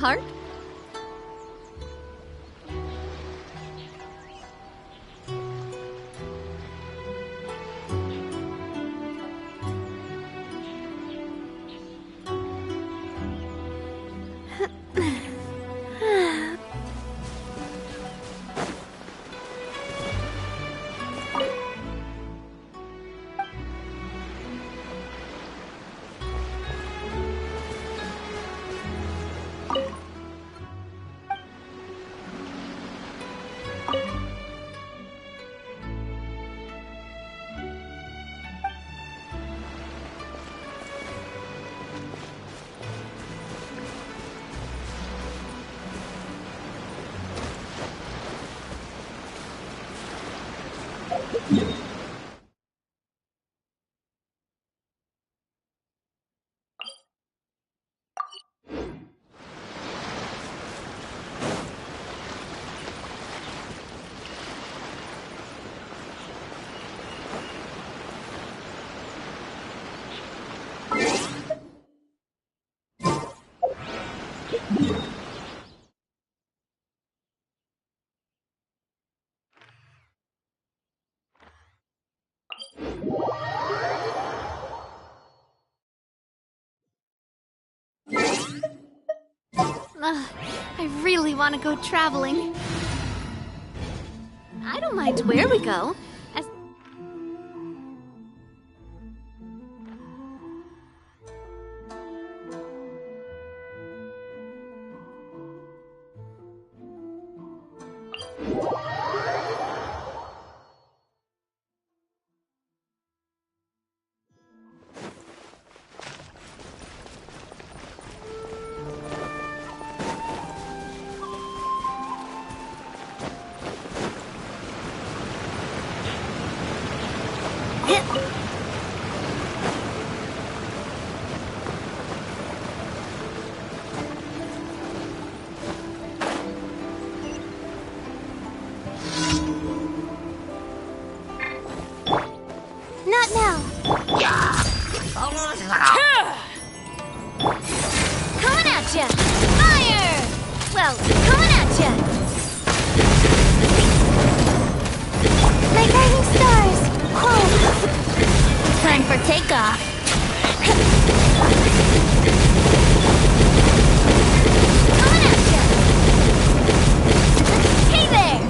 Heart? I really want to go traveling. I don't mind where we go. As not now. Coming at ya! Fire! Well, coming at ya! My guiding stars! Whoa! Time for takeoff! Coming at ya! Hey there!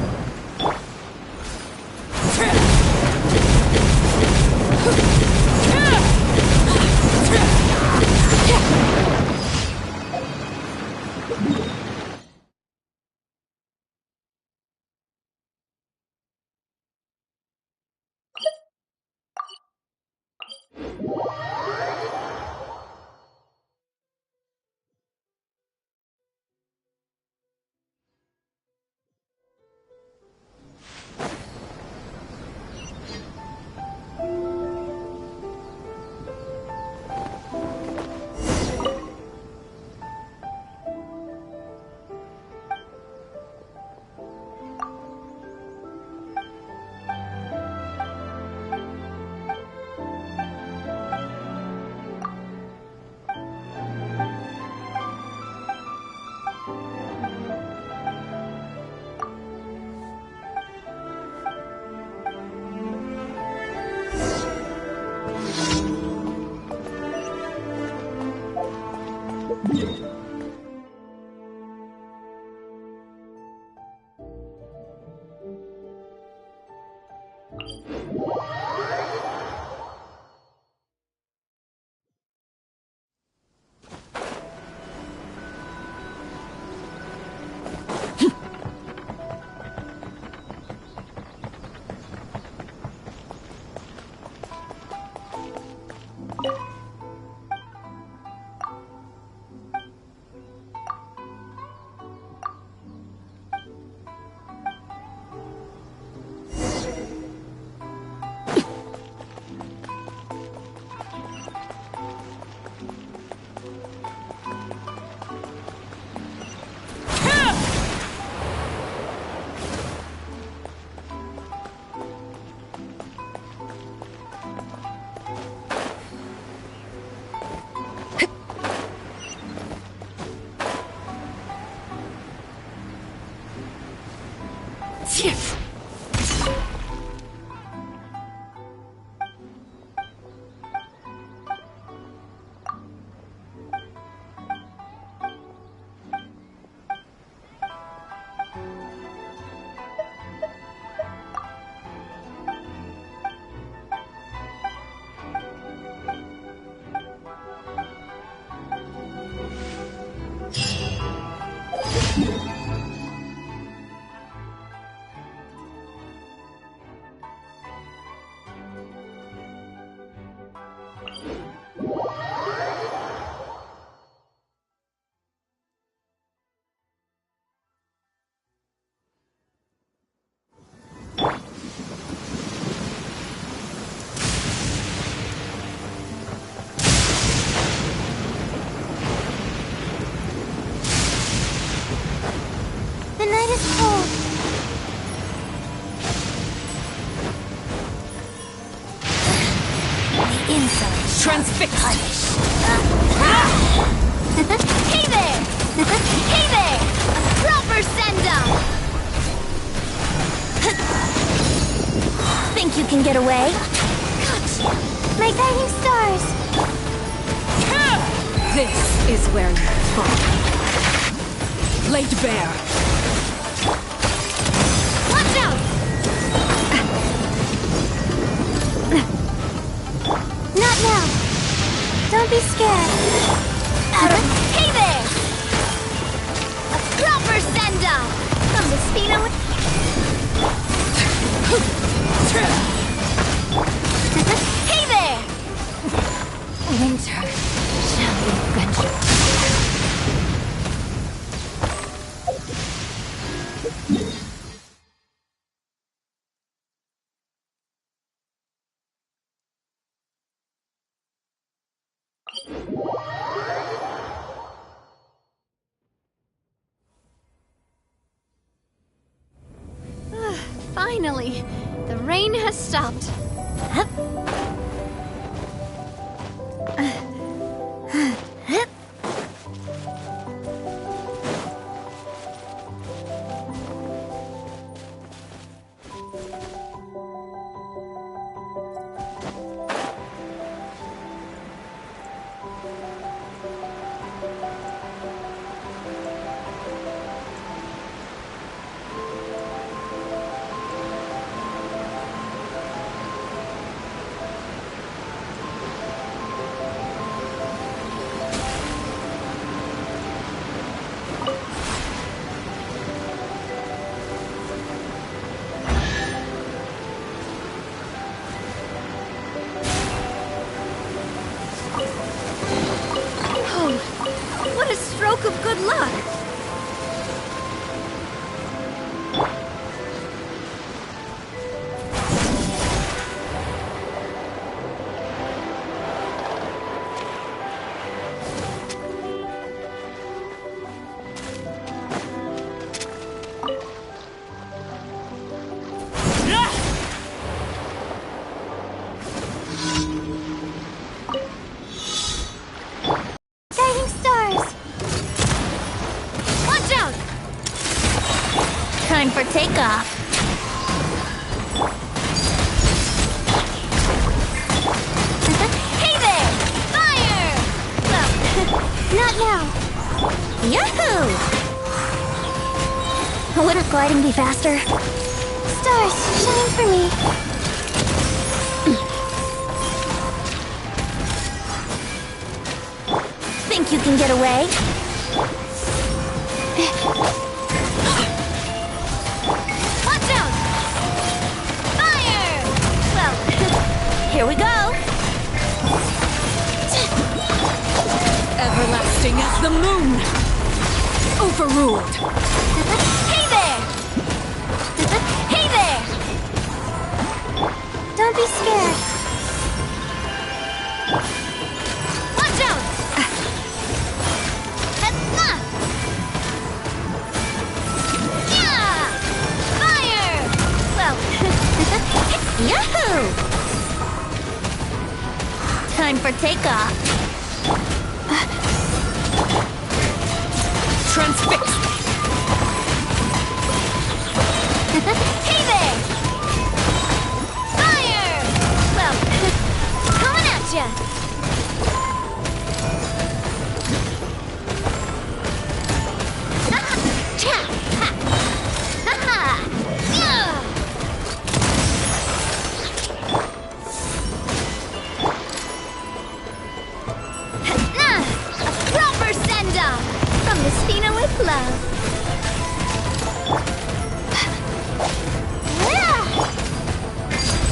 The night is cold. The inside Transfixed! Hey there! Hey there! A proper send-up! Think you can get away? Gotcha! My guiding stars! This is where you fall. Laid bare. Watch out! Not now. Don't be scared. Hey there! A proper send-up! From the speed of... Hey there! Winter shall be vengeance. Finally, the rain has stopped. What a stroke of good luck! Time for takeoff. Hey there! Fire! Well, not now. Yahoo! Wouldn't gliding be faster? Stars, shine for me. Think you can get away? Here we go! Everlasting as the moon! Overruled! Hey there! Hey there! Don't be scared. Watch out! Yeah! Fire! Well, yahoo! Time for takeoff. Transfixed! love.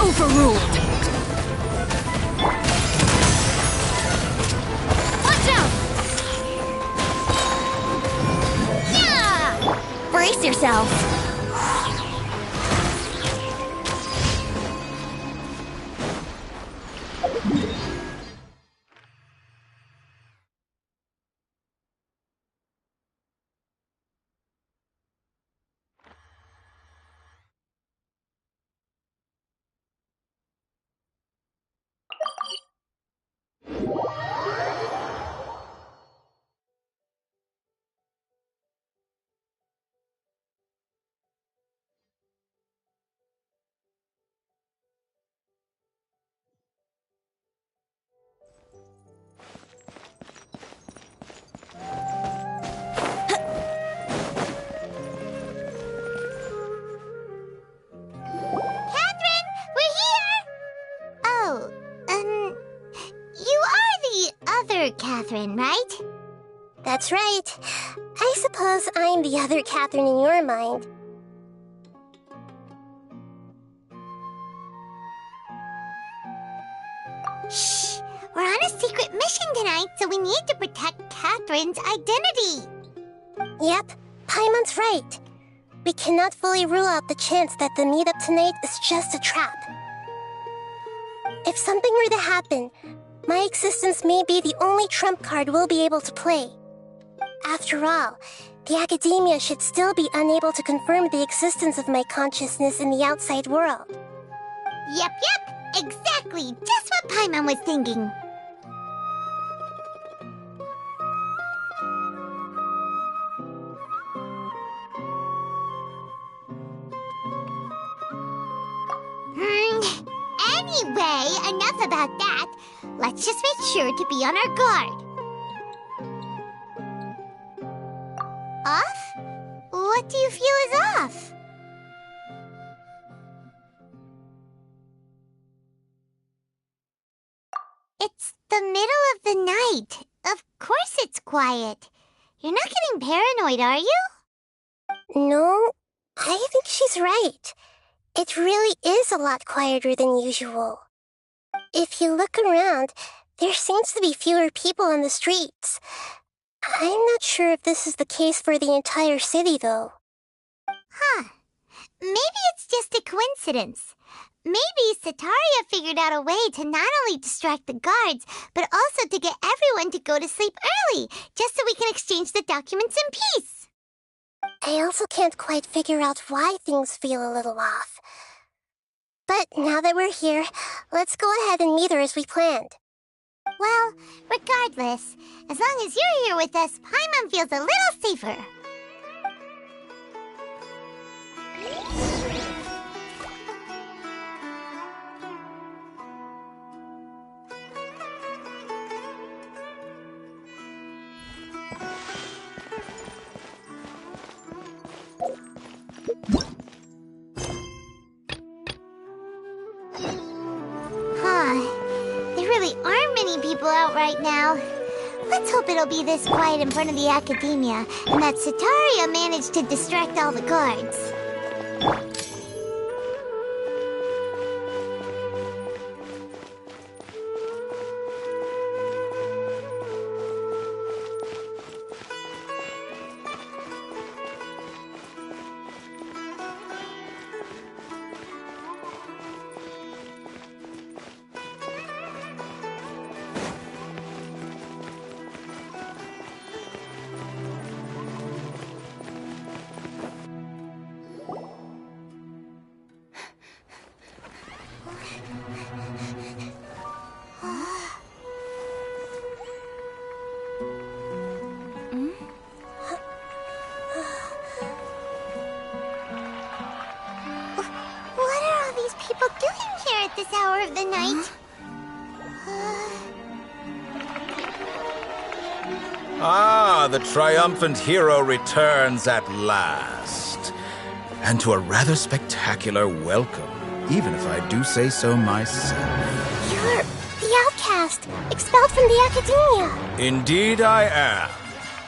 Overruled. Watch out! Yeah! Brace yourself. Catherine, right? That's right. I suppose I'm the other Catherine in your mind. Shh! We're on a secret mission tonight, so we need to protect Catherine's identity. Yep, Paimon's right. We cannot fully rule out the chance that the meetup tonight is just a trap. If something were to happen, my existence may be the only trump card we'll be able to play. After all, the academia should still be unable to confirm the existence of my consciousness in the outside world. Yep, exactly. Just what Paimon was thinking. Anyway, enough about that. Let's just make sure to be on our guard. Off? What do you feel is off? It's the middle of the night. Of course it's quiet. You're not getting paranoid, are you? No, I think she's right. It really is a lot quieter than usual. If you look around, there seems to be fewer people on the streets. I'm not sure if this is the case for the entire city, though. Huh. Maybe it's just a coincidence. Maybe Sataria figured out a way to not only distract the guards, but also to get everyone to go to sleep early, just so we can exchange the documents in peace. I also can't quite figure out why things feel a little off. But now that we're here, let's go ahead and meet her as we planned. Well, regardless, as long as you're here with us, Paimon feels a little safer. There really aren't many people out right now. Let's hope it'll be this quiet in front of the academia, and that Sataria managed to distract all the guards. This hour of the night. Ah, the triumphant hero returns at last. And to a rather spectacular welcome, even if I do say so myself. You're the outcast, expelled from the academia. Indeed I am.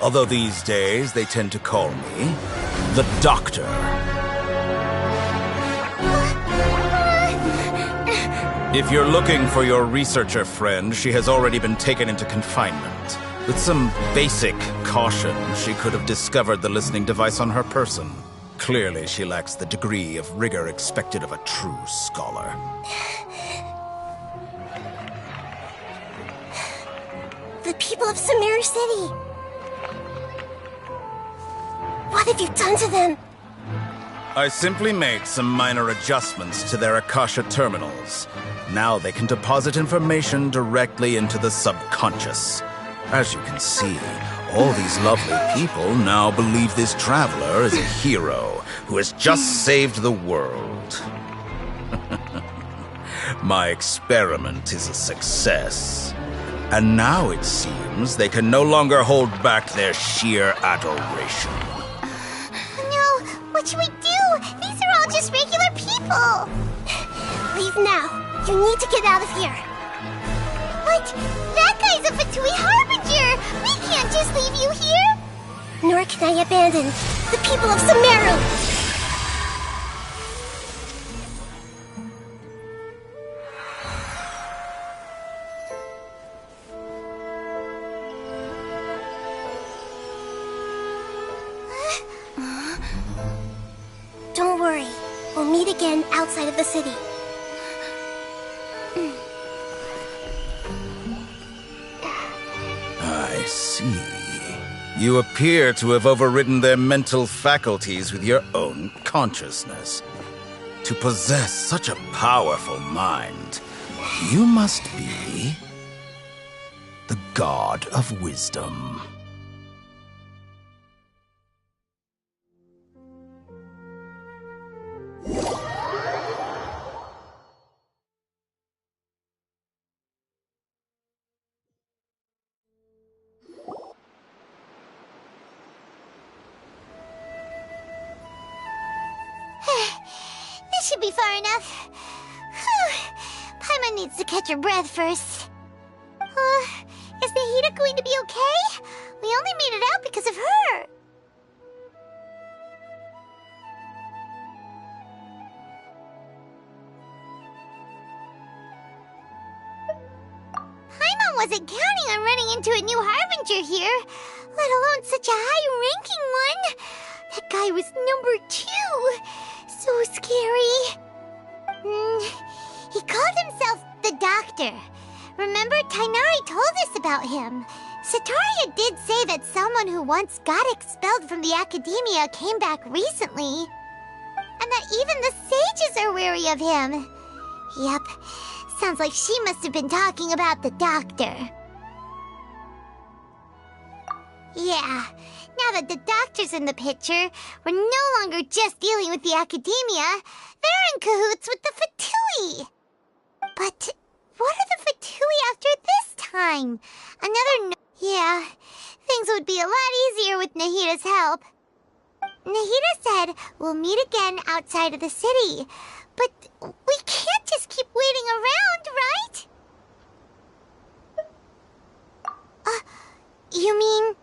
Although these days they tend to call me the Doctor. If you're looking for your researcher friend, she has already been taken into confinement. With some basic caution, she could have discovered the listening device on her person. Clearly, she lacks the degree of rigor expected of a true scholar. The people of Sumeru City. What have you done to them? I simply made some minor adjustments to their Akasha terminals. Now they can deposit information directly into the subconscious. As you can see, all these lovely people now believe this traveler is a hero who has just saved the world. My experiment is a success. And now it seems they can no longer hold back their sheer adoration. No, what should we do? These are all just regular people. Leave now. You need to get out of here. But that guy's a Fatui Harbinger. We can't just leave you here. Nor can I abandon the people of Sumeru. Don't worry. We'll meet again outside of the city. I see. You appear to have overridden their mental faculties with your own consciousness. To possess such a powerful mind, you must be the god of wisdom. This should be far enough. Paimon needs to catch her breath first. Is Nahida going to be okay? We only made it out because of her. Paimon wasn't counting on running into a new Harbinger here, let alone such a high-ranking one. That guy was number 2. So scary. He called himself the Doctor. Remember, Tainari told us about him. Sataria did say that someone who once got expelled from the Academia came back recently. And that even the sages are wary of him. Yep, sounds like she must have been talking about the Doctor. Yeah, now that the Doctor's in the picture, we're no longer just dealing with the Academia. They're in cahoots with the Fatui. But what are the Fatui after this time? Yeah, things would be a lot easier with Nahida's help. Nahida said we'll meet again outside of the city. But we can't just keep waiting around, right? You mean...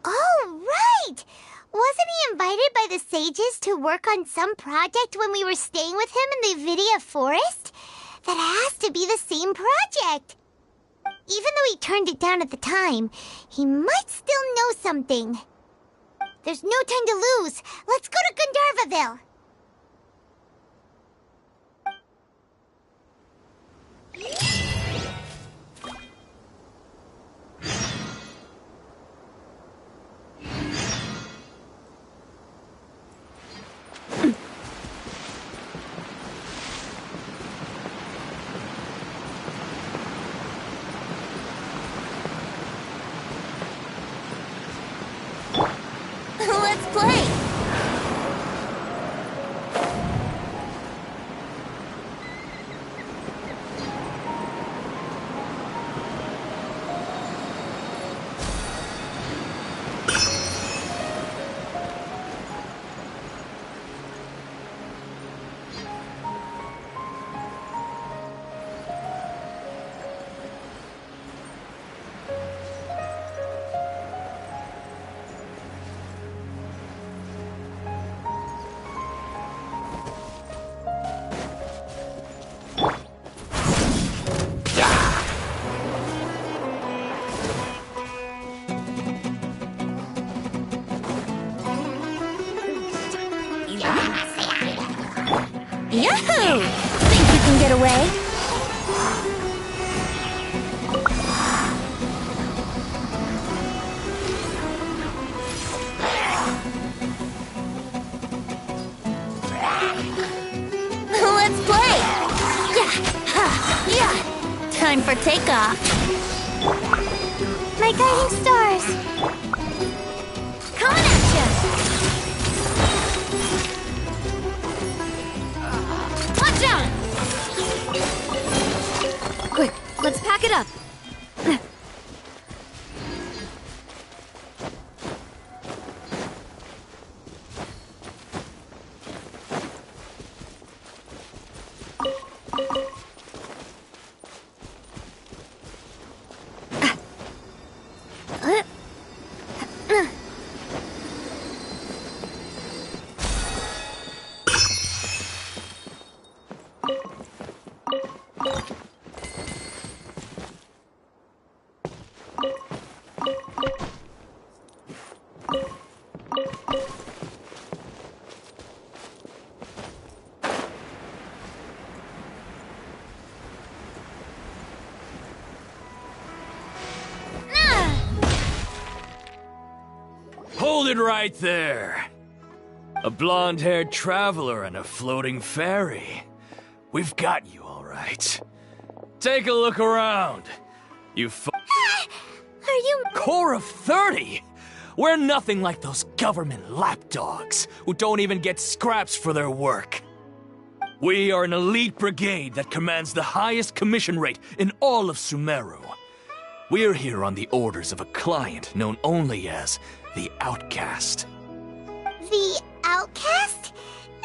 Oh, right! Wasn't he invited by the sages to work on some project when we were staying with him in the Vidia Forest? That has to be the same project. Even though he turned it down at the time, he might still know something. There's no time to lose. Let's go to Gandharvaville. Let's play! Yahoo! Think you can get away? Let's play! Yeah! Ha! Yeah! Time for takeoff! My guiding stars! Coming at ya! Watch out! Quick, let's pack it up. Hold it right there. A blonde-haired traveler and a floating fairy. We've got you, all right. Take a look around. You Are you... Core of 30? We're nothing like those government lapdogs who don't even get scraps for their work. We are an elite brigade that commands the highest commission rate in all of Sumeru. We're here on the orders of a client known only as the Outcast. The Outcast?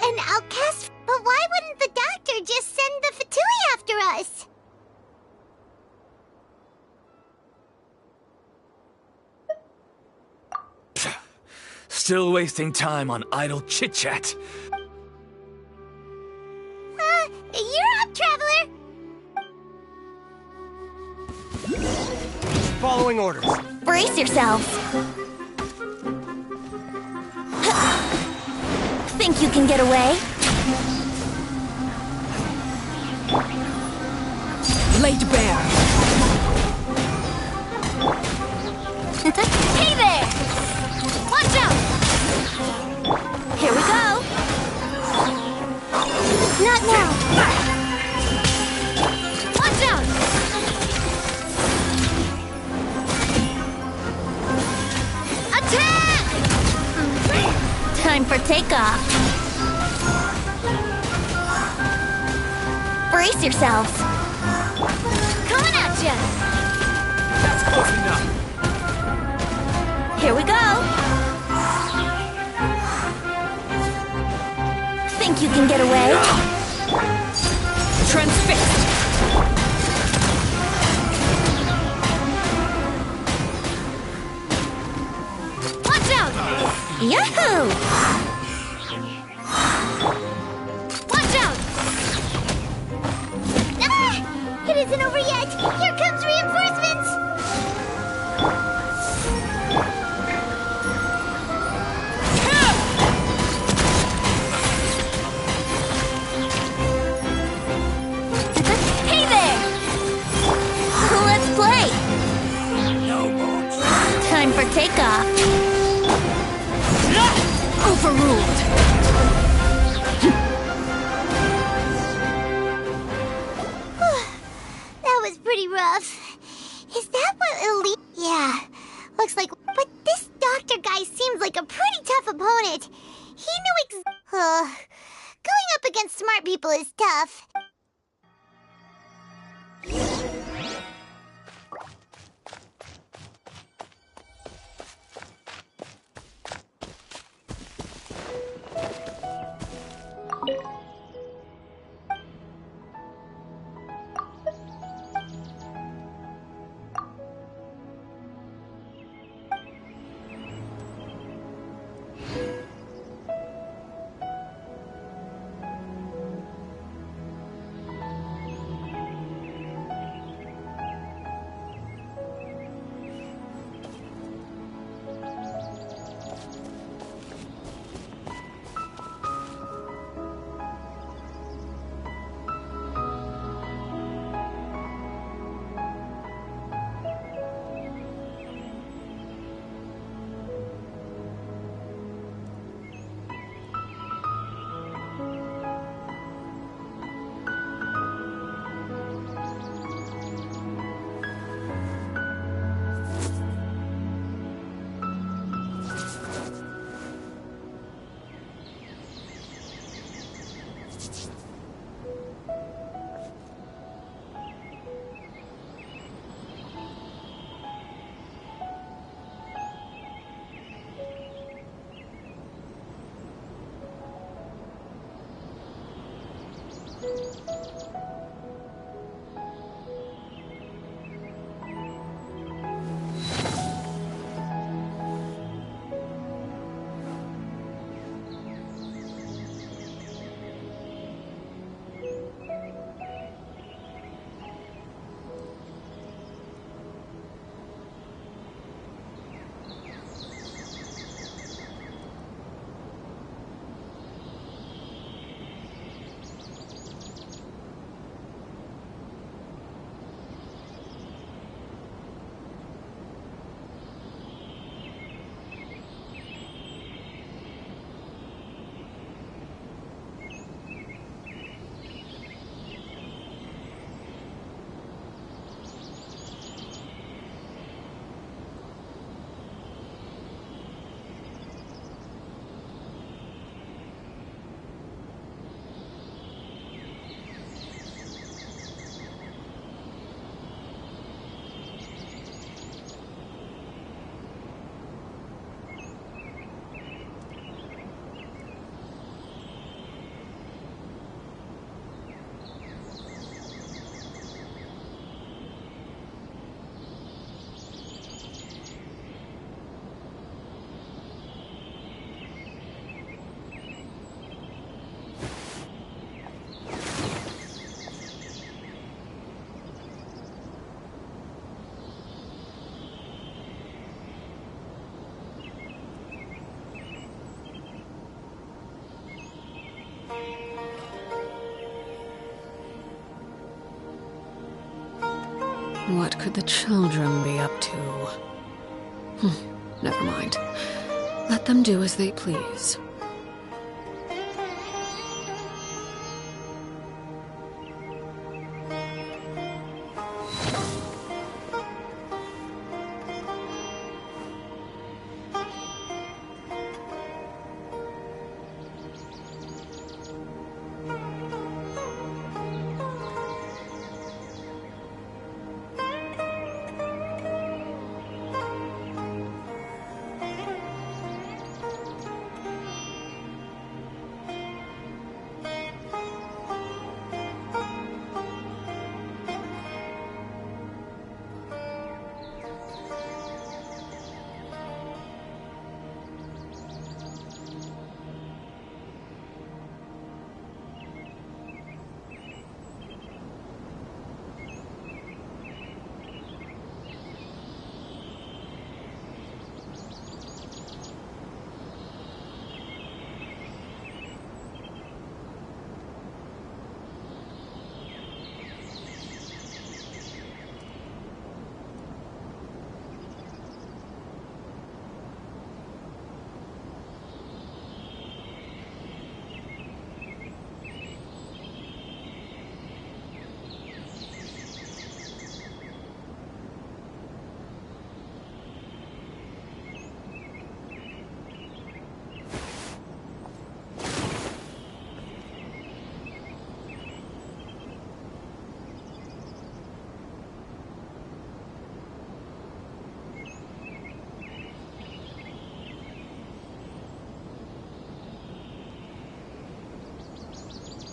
An outcast? But why wouldn't the doctor just send the Fatui after us? Still wasting time on idle chit-chat. You're up, Traveler! Following orders. Brace yourselves. Think you can get away? Laid bare. Hey there! Watch out! Here we go. Not now. Watch out! Attack! Time for takeoff. Brace yourselves. Coming at ya! That's close enough. Here we go. Think you can get away? Transfixed. Watch out! Yahoo! Watch out! Ah! It isn't over yet! Here comes reinforcements! Hey there! Let's play! No more. Time for takeoff. Overruled. That was pretty rough. Is that what elite... Yeah, looks like... But this doctor guy seems like a pretty tough opponent. He knew going up against smart people is tough. What could the children be up to? Never mind. Let them do as they please.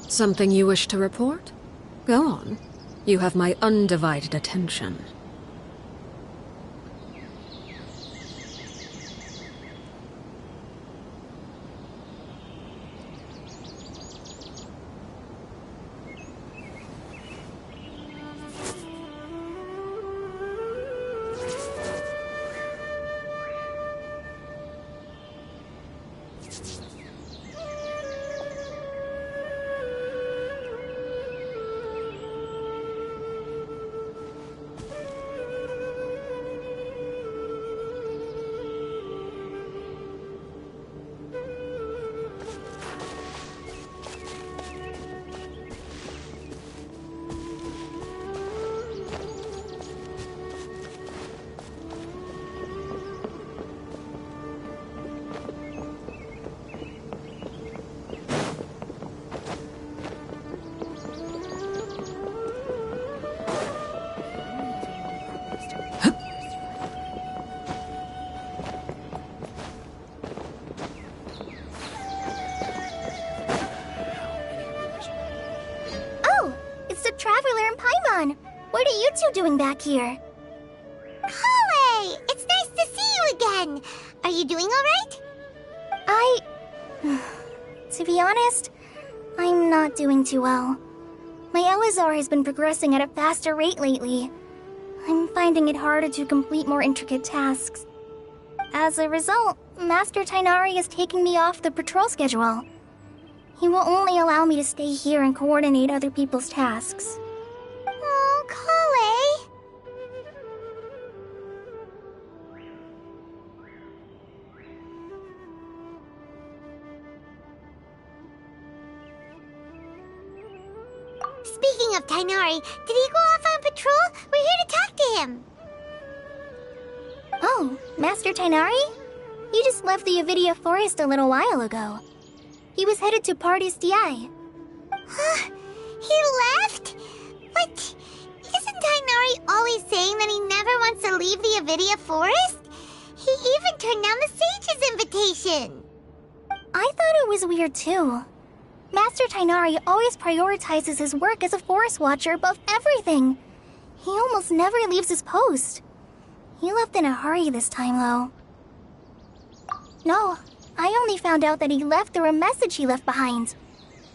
Something you wish to report? Go on. You have my undivided attention. What are you two doing back here? Holly! It's nice to see you again! Are you doing alright? To be honest, I'm not doing too well. My LSR has been progressing at a faster rate lately. I'm finding it harder to complete more intricate tasks. As a result, Master Tainari is taking me off the patrol schedule. He will only allow me to stay here and coordinate other people's tasks. Oh, Kale! Speaking of Tainari, did he go off on patrol? We're here to talk to him. Oh, Master Tainari? He just left the Avidia Forest a little while ago. He was headed to Party's DI. Huh? He left? But isn't Tainari always saying that he never wants to leave the Avidia Forest? He even turned down the Sage's invitation. I thought it was weird too. Master Tainari always prioritizes his work as a forest watcher above everything. He almost never leaves his post. He left in a hurry this time, though. No, I only found out that he left through a message he left behind.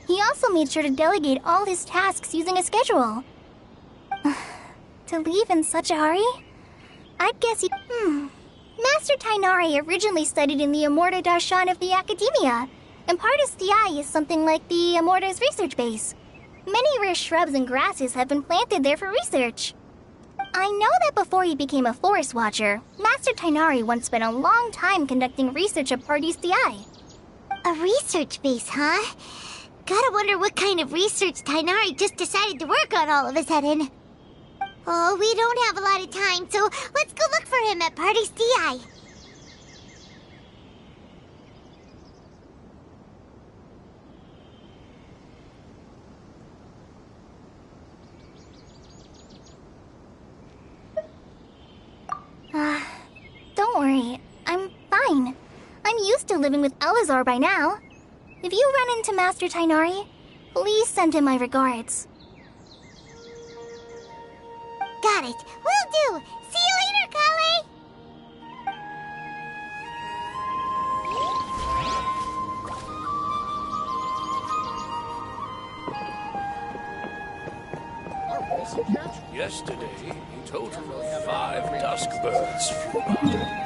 He also made sure to delegate all his tasks using a schedule. To leave in such a hurry? I'd guess he... Master Tainari originally studied in the Amorta Darshan of the Academia, and Partis DI is something like the Amorta's research base. Many rare shrubs and grasses have been planted there for research. I know that before he became a Forest Watcher, Master Tainari once spent a long time conducting research at Party's DI. A research base, huh? Gotta wonder what kind of research Tainari just decided to work on all of a sudden. Oh, we don't have a lot of time, so let's go look for him at Party's DI. Don't worry. I'm fine. I'm used to living with Elazar by now. If you run into Master Tainari, please send him my regards. Got it. Will do. See you later, Kale. Yesterday, a total of 5 dusk birds flew by.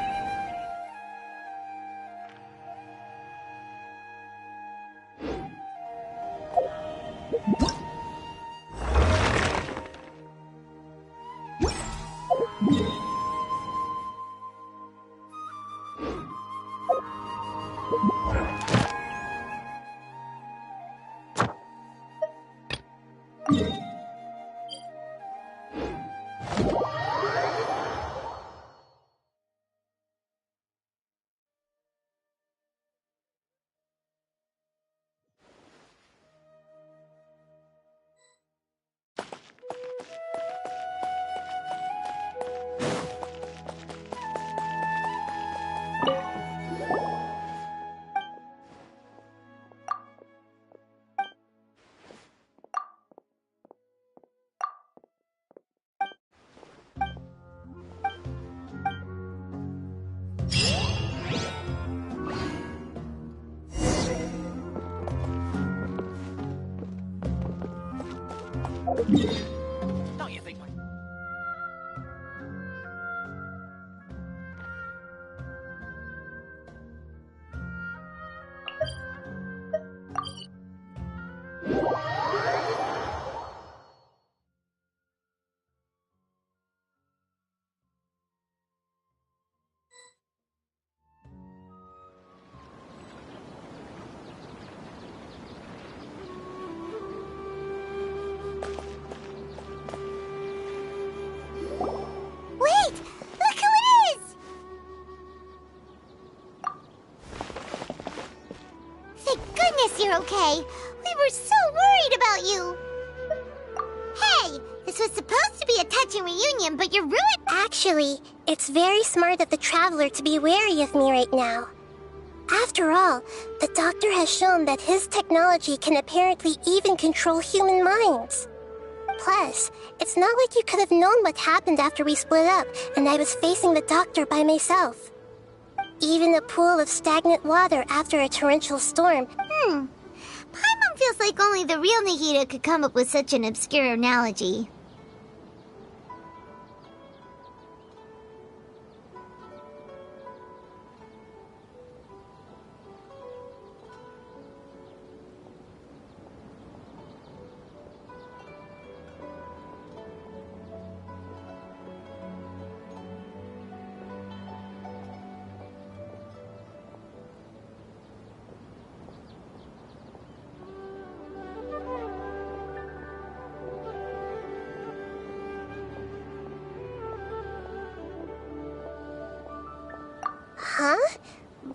Don't you think? Wait! Look who it is! Thank goodness you're okay. We were so worried about you. Hey, this was supposed to be a touching reunion, but you're ruined. Actually, it's very smart of the Traveler to be wary of me right now. After all, the Doctor has shown that his technology can apparently even control human minds. Plus, it's not like you could have known what happened after we split up and I was facing the Doctor by myself. Even a pool of stagnant water after a torrential storm. Paimon feels like only the real Nahida could come up with such an obscure analogy. Huh?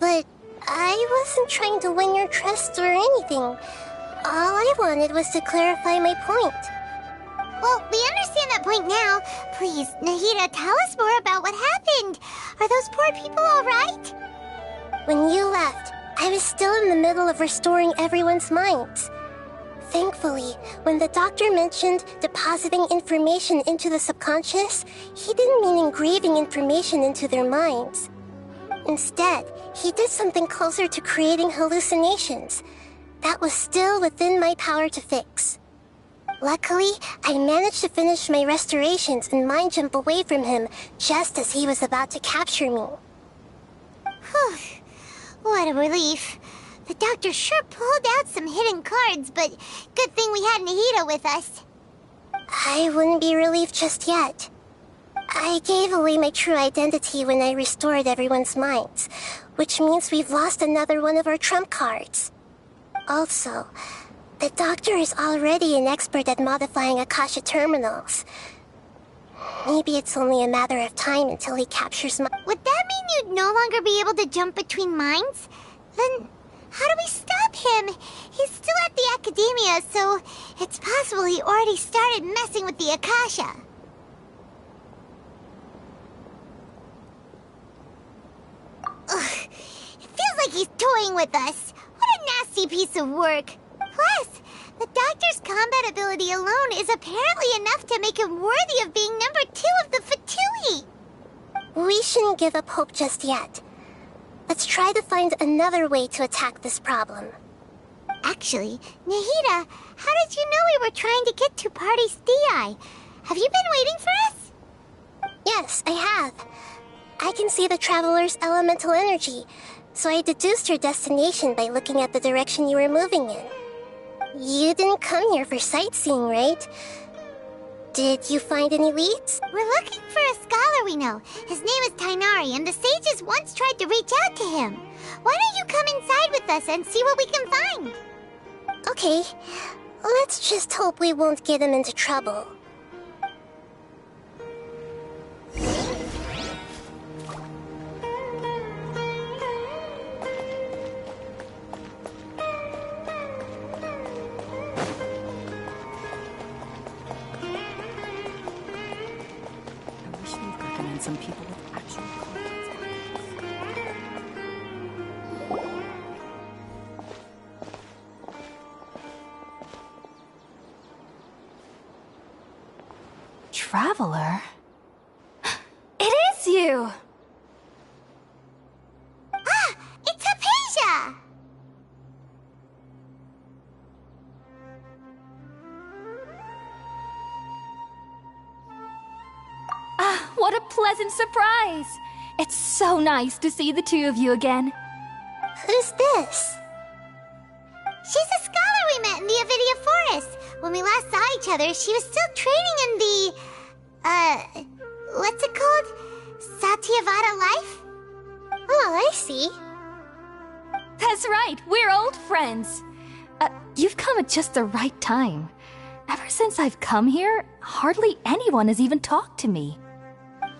But I wasn't trying to win your trust or anything. All I wanted was to clarify my point. Well, we understand that point now. Please, Nahida, tell us more about what happened. Are those poor people all right? When you left, I was still in the middle of restoring everyone's minds. Thankfully, when the Doctor mentioned depositing information into the subconscious, he didn't mean engraving information into their minds. Instead, he did something closer to creating hallucinations. That was still within my power to fix. Luckily, I managed to finish my restorations and mind jump away from him just as he was about to capture me. Whew. What a relief. The Doctor sure pulled out some hidden cards, but good thing we had Nahida with us. I wouldn't be relieved just yet. I gave away my true identity when I restored everyone's minds, which means we've lost another one of our trump cards. Also, the Doctor is already an expert at modifying Akasha terminals. Maybe it's only a matter of time until he captures my— Would that mean you'd no longer be able to jump between minds? Then how do we stop him? He's still at the Academia, so it's possible he already started messing with the Akasha. Ugh, it feels like he's toying with us. What a nasty piece of work. Plus, the Doctor's combat ability alone is apparently enough to make him worthy of being number 2 of the Fatui. We shouldn't give up hope just yet. Let's try to find another way to attack this problem. Actually, Nahida, how did you know we were trying to get to Party's Di? Have you been waiting for us? Yes, I have. I can see the Traveler's elemental energy, so I deduced your destination by looking at the direction you were moving in. You didn't come here for sightseeing, right? Did you find any leads? We're looking for a scholar we know. His name is Tainari, and the sages once tried to reach out to him. Why don't you come inside with us and see what we can find? Okay, let's just hope we won't get him into trouble. Some people with actual Traveler? It is you! Ah! It's Hypatia! Ah, what a pleasant surprise! It's so nice to see the two of you again. Who's this? She's a scholar we met in the Avidia Forest. When we last saw each other, she was still training in the... what's it called? Satyavada life? Oh, I see. That's right, we're old friends. You've come at just the right time. Ever since I've come here, hardly anyone has even talked to me.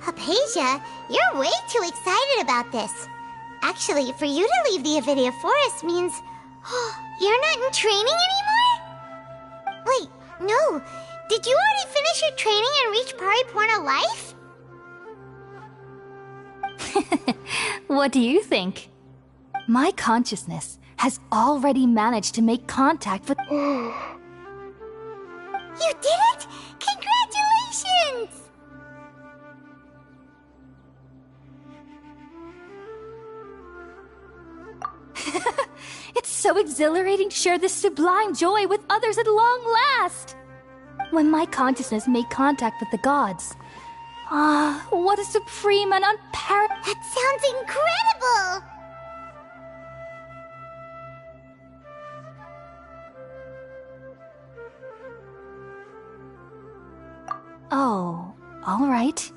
Hypatia, you're way too excited about this. Actually, for you to leave the Avidia Forest means... you're not in training anymore? Wait, no. Did you already finish your training and reach Paripurna life? What do you think? My consciousness has already managed to make contact with... You did it! Congratulations! It's so exhilarating to share this sublime joy with others at long last! When my consciousness made contact with the gods... Ah, what a supreme and unparalleled... That sounds incredible! Oh, all right.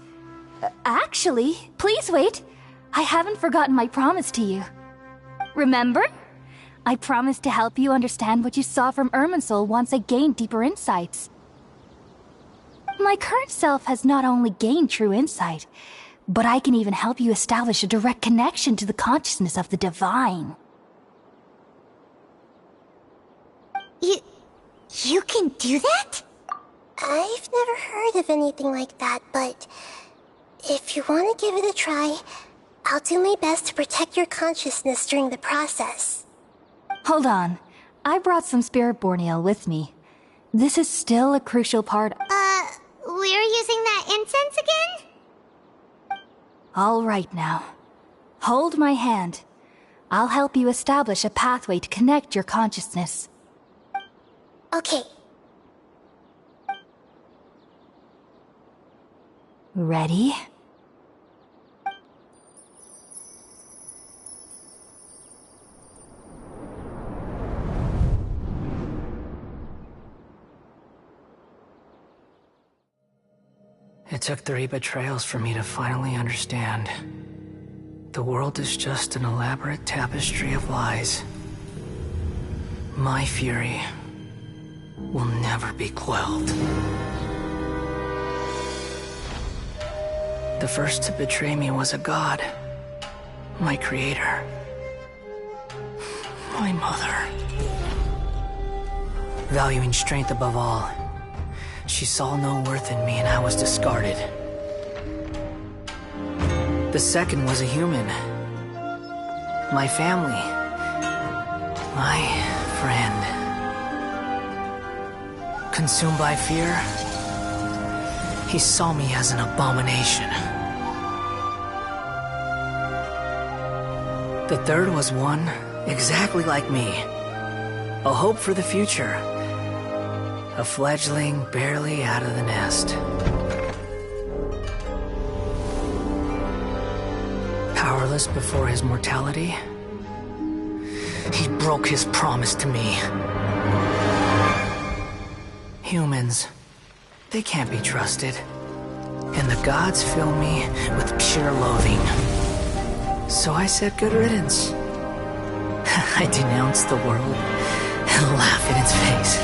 Actually, please wait. I haven't forgotten my promise to you. Remember? I promised to help you understand what you saw from Irminsul once I gained deeper insights. My current self has not only gained true insight, but I can even help you establish a direct connection to the consciousness of the divine. You can do that? I've never heard of anything like that, but if you want to give it a try, I'll do my best to protect your consciousness during the process. Hold on. I brought some spirit borneal with me. This is still a crucial part. We're using that incense again? All right now. Hold my hand. I'll help you establish a pathway to connect your consciousness. Okay. Ready? It took 3 betrayals for me to finally understand. The world is just an elaborate tapestry of lies. My fury will never be quelled. The first to betray me was a god. My creator. My mother. Valuing strength above all, she saw no worth in me and I was discarded. The second was a human. My family. My friend. Consumed by fear, he saw me as an abomination. The third was one exactly like me. A hope for the future. A fledgling barely out of the nest. Powerless before his mortality, he broke his promise to me. Humans, they can't be trusted. And the gods fill me with pure loathing. So I said good riddance. I denounced the world and laughed in its face.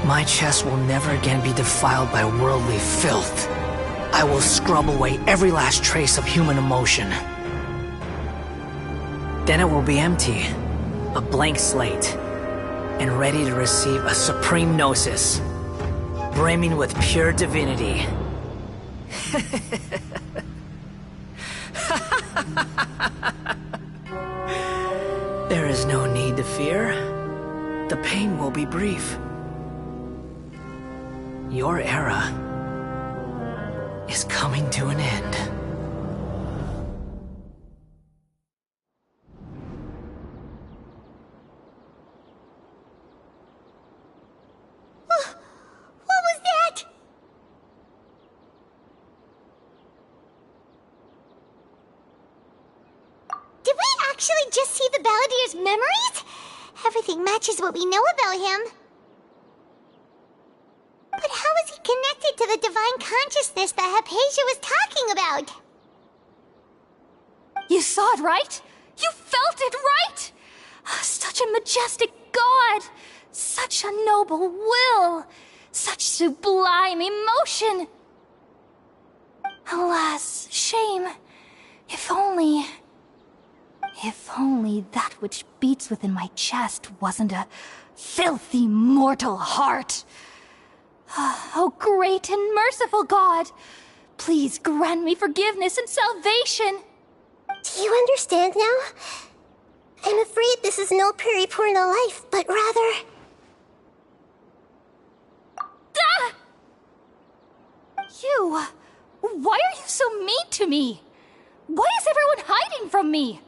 My chest will never again be defiled by worldly filth. I will scrub away every last trace of human emotion. Then it will be empty, a blank slate, and ready to receive a supreme gnosis, brimming with pure divinity. There is no need to fear. The pain will be brief. Your era is coming to an end. What was that? Did we actually just see the Balladier's memories? Everything matches what we know about him. But how is he connected to the divine consciousness that Hypatia was talking about? You saw it, right? You felt it, right? Such a majestic god! Such a noble will! Such sublime emotion! Alas, shame. If only that which beats within my chest wasn't a filthy mortal heart. Oh, great and merciful God! Please grant me forgiveness and salvation! Do you understand now? I'm afraid this is no periporno life, but rather... Ah! You... Why are you so mean to me? Why is everyone hiding from me?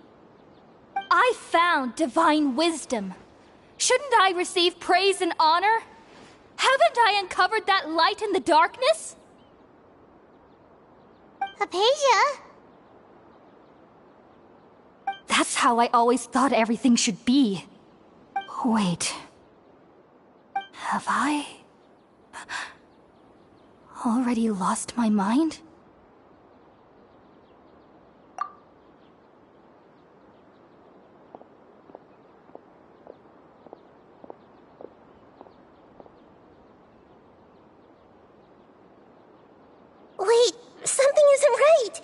I found divine wisdom. Shouldn't I receive praise and honor? Haven't I uncovered that light in the darkness? Hypatia? That's how I always thought everything should be. Wait. Have I... already lost my mind? Wait, something isn't right.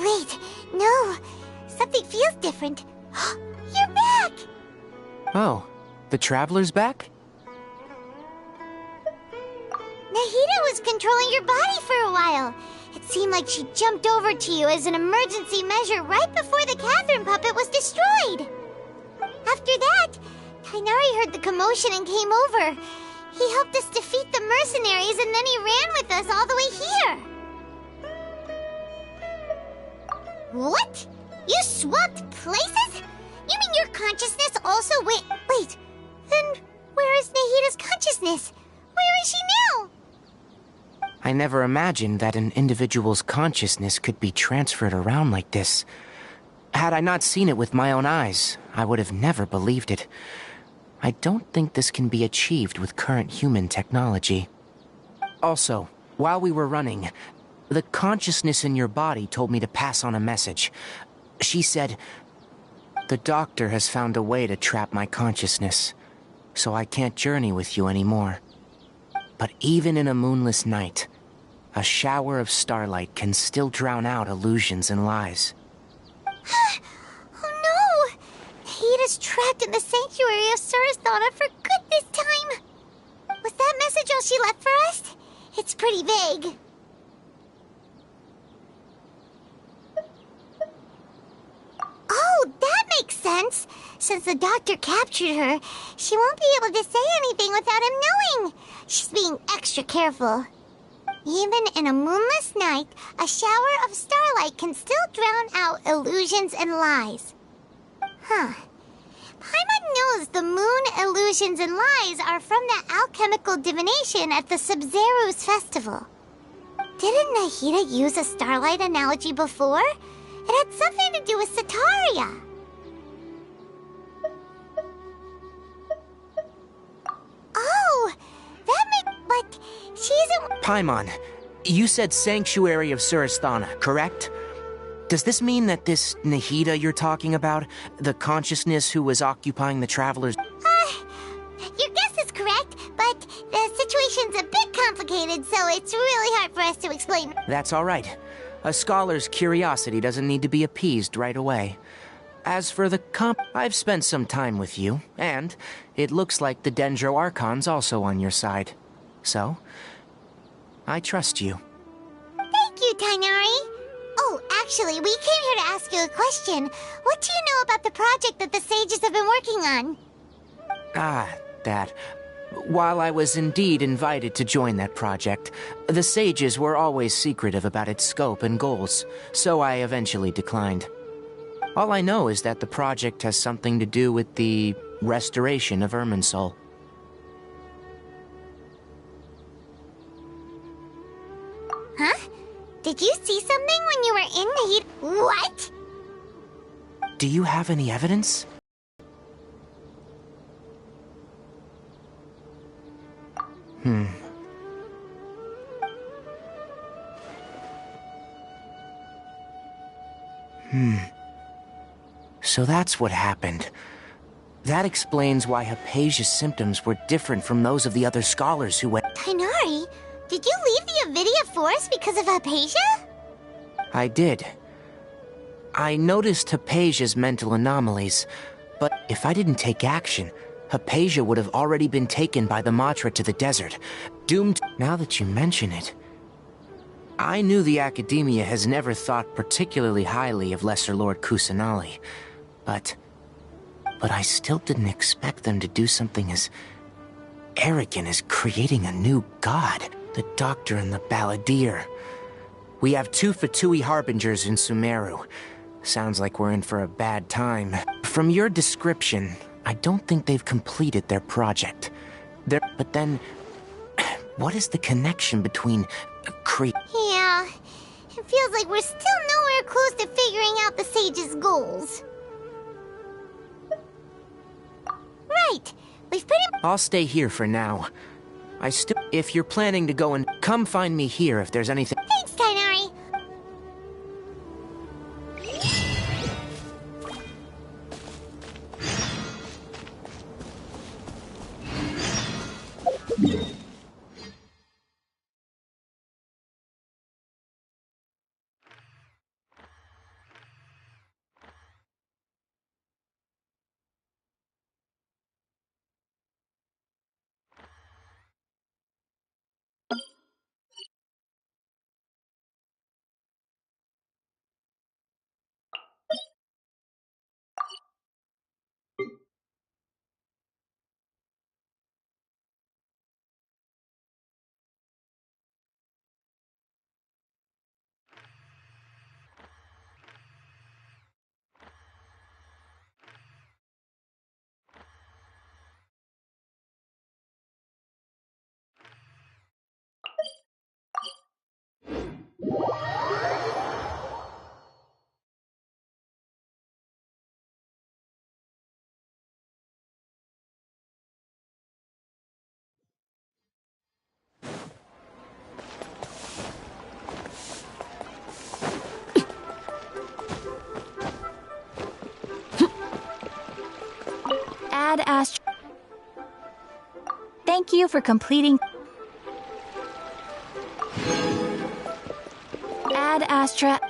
Wait, no. Something feels different. You're back! Oh, the Traveler's back? Nahida was controlling your body for a while. It seemed like she jumped over to you as an emergency measure right before the Catherine puppet was destroyed. After that, Tainari heard the commotion and came over. He helped us defeat the mercenaries and then he ran with us all the way here. What? You swapped places? You mean your consciousness also wait, then where is Nahida's consciousness? Where is she now? I never imagined that an individual's consciousness could be transferred around like this. Had I not seen it with my own eyes, I would have never believed it. I don't think this can be achieved with current human technology. Also, while we were running, the consciousness in your body told me to pass on a message. She said, "The doctor has found a way to trap my consciousness, so I can't journey with you anymore. But even in a moonless night, a shower of starlight can still drown out illusions and lies." Oh no! Nahida's trapped in the sanctuary of Suristhana for good this time. Was that message all she left for us? It's pretty vague. Oh, that makes sense. Since the doctor captured her, she won't be able to say anything without him knowing. She's being extra careful. Even in a moonless night, a shower of starlight can still drown out illusions and lies. Huh. Paimon knows the moon illusions and lies are from the alchemical divination at the Sub-Zero's festival. Didn't Nahida use a starlight analogy before? It had something to do with Sataria. Oh, that makes... But she isn't... Paimon, you said Sanctuary of Suristhana, correct? Does this mean that this Nahida you're talking about, the consciousness who was occupying the Traveler's... Your guess is correct, but the situation's a bit complicated, so it's really hard for us to explain. That's all right. A scholar's curiosity doesn't need to be appeased right away. As for the I've spent some time with you, and it looks like the Dendro Archon's also on your side. So, I trust you. Thank you, Tainari. Oh, actually, we came here to ask you a question. What do you know about the project that the sages have been working on? That. While I was indeed invited to join that project, the sages were always secretive about its scope and goals, so I eventually declined. All I know is that the project has something to do with the restoration of Irminsul. Huh? Did you see something when you were in the heat? What? Do you have any evidence? So that's what happened. That explains why Hypatia's symptoms were different from those of the other scholars who went... Tainari, did you leave the Avidia Forest because of Hypatia? I did. I noticed Hypatia's mental anomalies, but if I didn't take action, Hypatia would have already been taken by the Matra to the desert, doomed... Now that you mention it, I knew the Academia has never thought particularly highly of Lesser Lord Kusanali, but I still didn't expect them to do something as arrogant as creating a new god, the Doctor and the Balladeer. We have 2 Fatui Harbingers in Sumeru. Sounds like we're in for a bad time. From your description, I don't think they've completed their project. But then, what is the connection between Yeah, it feels like we're still nowhere close to figuring out the sage's goals. Right, we've pretty... I'll stay here for now. If you're planning to go and... Come find me here if there's anything... Thanks, Tainari. you for completing... Ad Astra...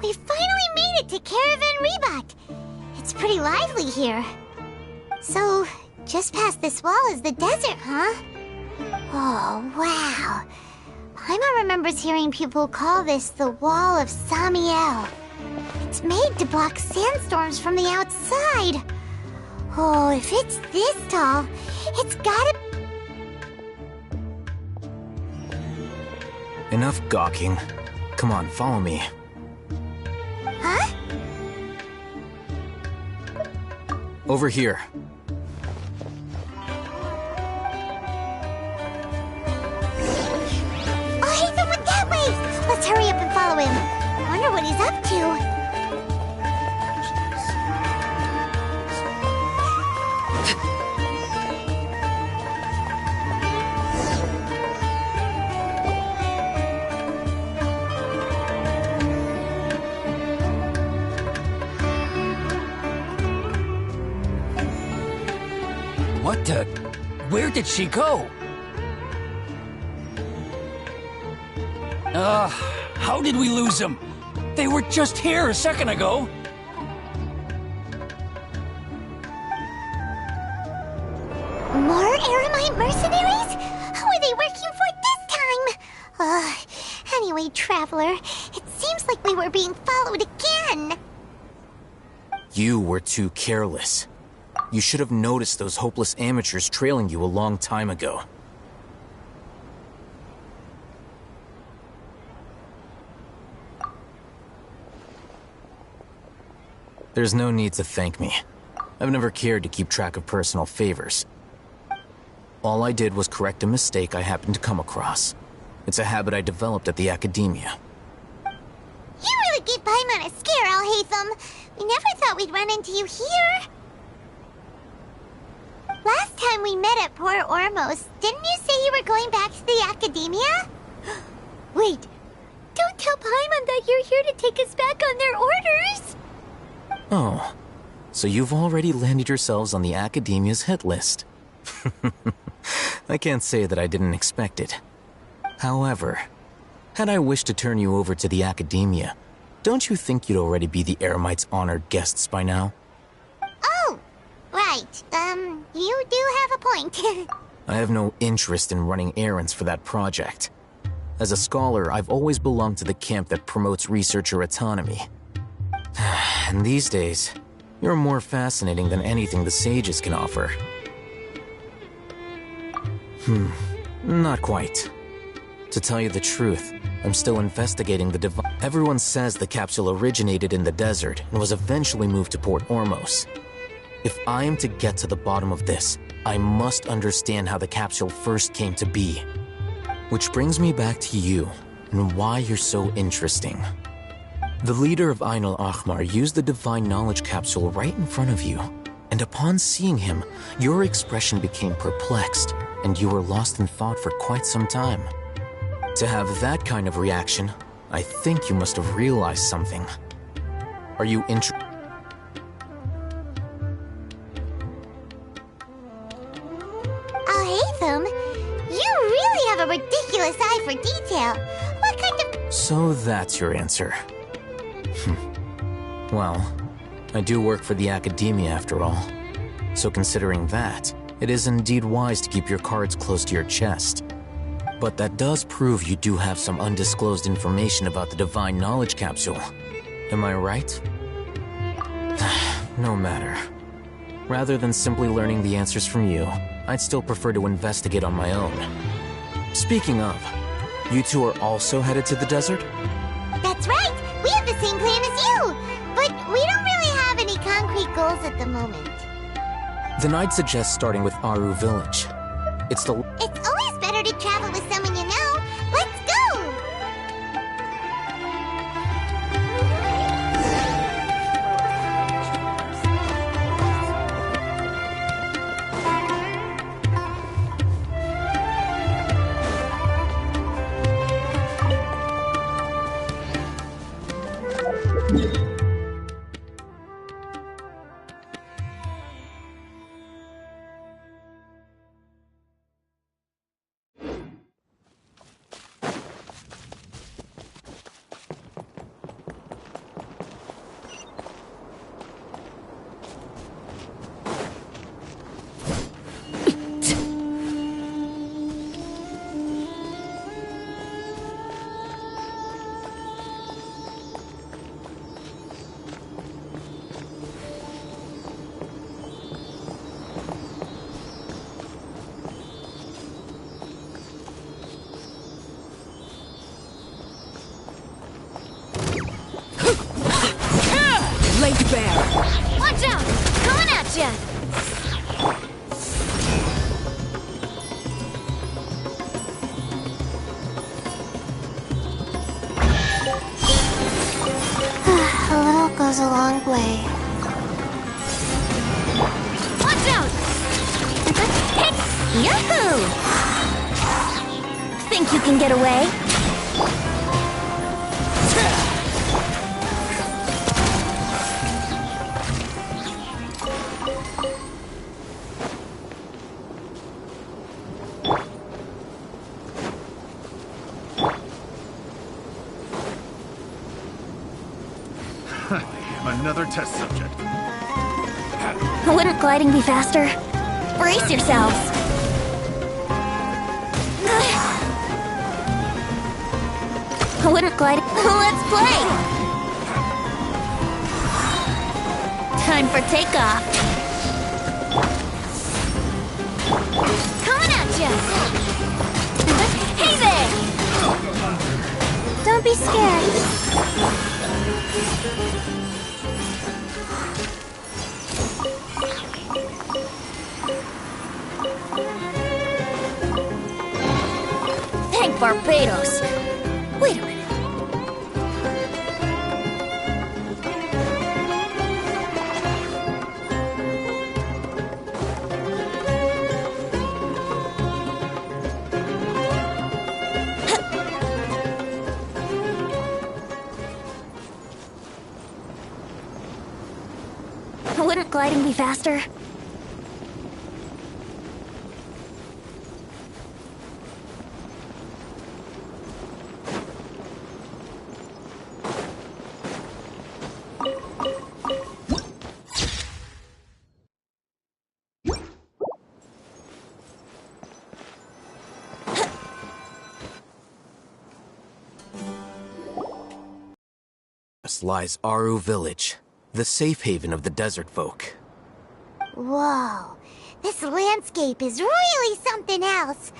We finally made it to Caravan Rebot. It's pretty lively here. So, just past this wall is the desert, huh? Oh, wow. Paimon remembers hearing people call this the Wall of Samiel. It's made to block sandstorms from the outside. Oh, if it's this tall, it's gotta... Enough gawking. Come on, follow me. Huh? Over here. Oh, Haytham went that way! Let's hurry up and follow him. Wonder what he's up to. What the... Where did she go? How did we lose them? They were just here a second ago. More Eremite mercenaries? Who are they working for this time? Anyway, Traveler, it seems like we were being followed again. You were too careless. You should have noticed those hopeless amateurs trailing you a long time ago. There's no need to thank me. I've never cared to keep track of personal favors. All I did was correct a mistake I happened to come across. It's a habit I developed at the Academia. You really gave Paimon a scare, Al Haytham. never thought we'd run into you here. Last time we met at Port Ormos, didn't you say you were going back to the Academia? Wait, don't tell Paimon that you're here to take us back on their orders! Oh, so you've already landed yourselves on the Academia's hit list. I can't say that I didn't expect it. However, had I wished to turn you over to the Academia, don't you think you'd already be the Eremites' honored guests by now? Oh, right. You do have a point. I have no interest in running errands for that project. As a scholar, I've always belonged to the camp that promotes researcher autonomy. And these days, you're more fascinating than anything the sages can offer. Not quite. To tell you the truth, I'm still investigating the divine. Everyone says the capsule originated in the desert and was eventually moved to Port Ormos. If I am to get to the bottom of this, I must understand how the capsule first came to be. Which brings me back to you, and why you're so interesting. The leader of Ain al-Ahmar used the divine knowledge capsule right in front of you, and upon seeing him, your expression became perplexed, and you were lost in thought for quite some time. To have that kind of reaction, I think you must have realized something. Are you interested? You really have a ridiculous eye for detail. What kind of... So that's your answer. Well, I do work for the Academia after all. So considering that, it is indeed wise to keep your cards close to your chest. But that does prove you do have some undisclosed information about the divine knowledge capsule. Am I right? No matter. Rather than simply learning the answers from you, I'd still prefer to investigate on my own. Speaking of, you two are also headed to the desert? That's right! We have the same plan as you! But we don't really have any concrete goals at the moment. Then I'd suggest starting with Aru Village. It's always better to travel with someone you know. Let's go! Watch out! Coming at ya! A little goes a long way. Watch out! Yahoo! Think you can get away? Another test subject. Wouldn't gliding be faster? Brace yourselves! Wouldn't gliding... Let's play! Time for takeoff! Coming at ya! Hey there! Don't be scared. Thank Barbados! Wait a minute. gliding be faster? Lies Aru Village, the safe haven of the desert folk. Whoa, this landscape is really something else.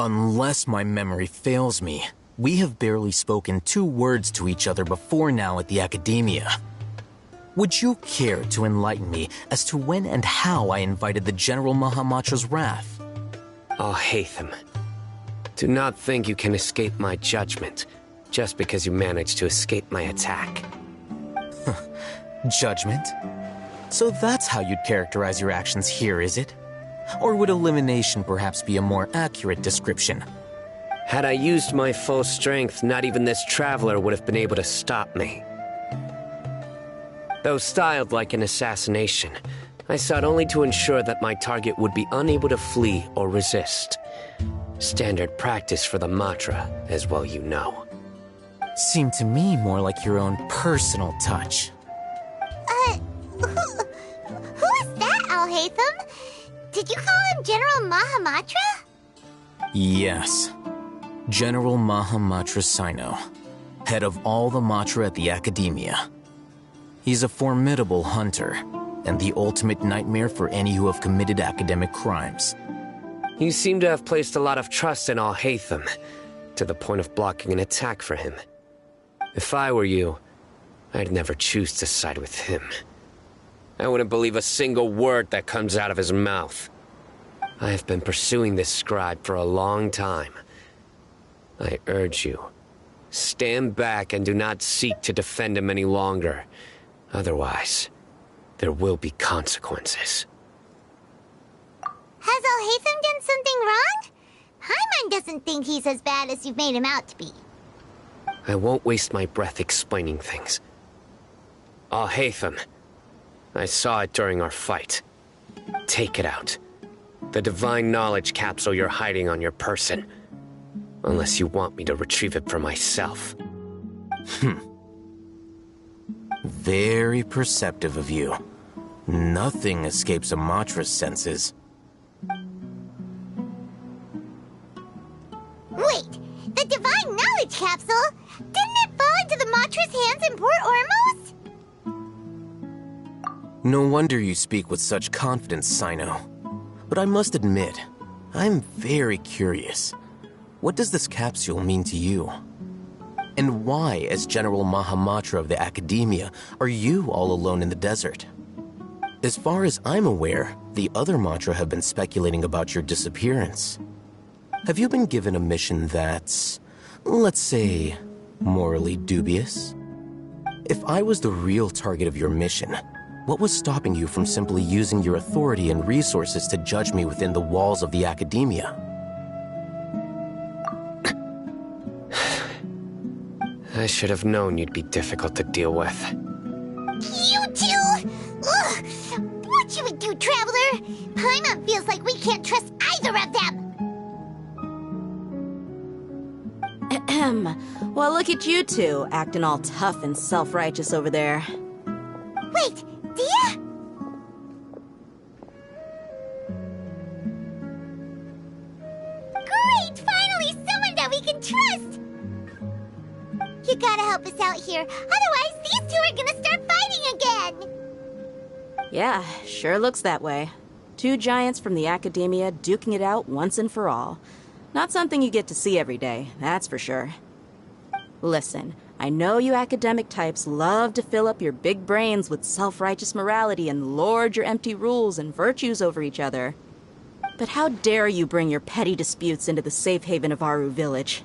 Unless my memory fails me, we have barely spoken 2 words to each other before now at the Academia. Would you care to enlighten me as to when and how I invited the General Mahamatra's wrath? Alhaitham, do not think you can escape my judgment just because you managed to escape my attack. Judgment? So that's how you'd characterize your actions here, is it? Or would elimination perhaps be a more accurate description? Had I used my full strength, not even this traveler would have been able to stop me. Though styled like an assassination, I sought only to ensure that my target would be unable to flee or resist. Standard practice for the Matra, as well you know. Seemed to me more like your own personal touch. Who is that, Alhaitham? Did you call him General Mahamatra? Yes. General Mahamatra Sino, head of all the Matra at the Academia. He's a formidable hunter, and the ultimate nightmare for any who have committed academic crimes. You seem to have placed a lot of trust in Alhaitham, to the point of blocking an attack for him. If I were you, I'd never choose to side with him. I wouldn't believe a single word that comes out of his mouth. I have been pursuing this scribe for a long time. I urge you, stand back and do not seek to defend him any longer. Otherwise, there will be consequences. Has Alhaitham done something wrong? Paimon doesn't think he's as bad as you've made him out to be. I won't waste my breath explaining things. Alhaitham, I saw it during our fight. Take it out. The divine knowledge capsule you're hiding on your person. Unless you want me to retrieve it for myself. Very perceptive of you. Nothing escapes a Matra's senses. Wait! The divine knowledge capsule? Didn't it fall into the Matra's hands in Port Ormos? No wonder you speak with such confidence, Sino. But I must admit, I'm very curious. What does this capsule mean to you? And why, as General Mahamatra of the Academia, are you all alone in the desert? As far as I'm aware, the other Matra have been speculating about your disappearance. Have you been given a mission that's, let's say, morally dubious? If I was the real target of your mission, what was stopping you from simply using your authority and resources to judge me within the walls of the Academia? I should have known you'd be difficult to deal with. You two! Ugh! What should we do, Traveler? Paimon feels like we can't trust either of them! Well, look at you two, acting all tough and self-righteous over there. Wait, Dia? trust! You gotta help us out here, otherwise these two are gonna start fighting again! Yeah, sure looks that way. Two giants from the academia duking it out once and for all. Not something you get to see every day, that's for sure. Listen, I know you academic types love to fill up your big brains with self-righteous morality and lord your empty rules and virtues over each other. But how dare you bring your petty disputes into the safe haven of Aru Village?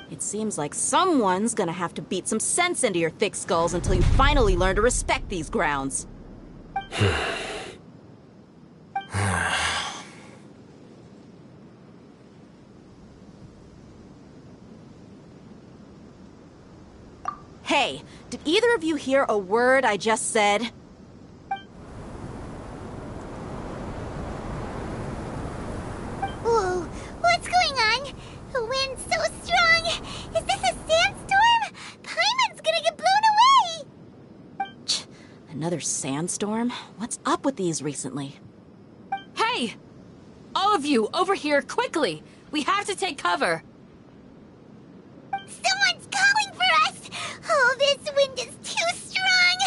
It seems like someone's gonna have to beat some sense into your thick skulls until you finally learn to respect these grounds. Hey, did either of you hear a word I just said? Whoa, what's going on? The wind's so strong! Is this a sandstorm? Paimon's gonna get blown away! Another sandstorm? What's up with these recently? Hey! All of you, over here, quickly! We have to take cover! Someone's calling for us! Oh, this wind is too strong!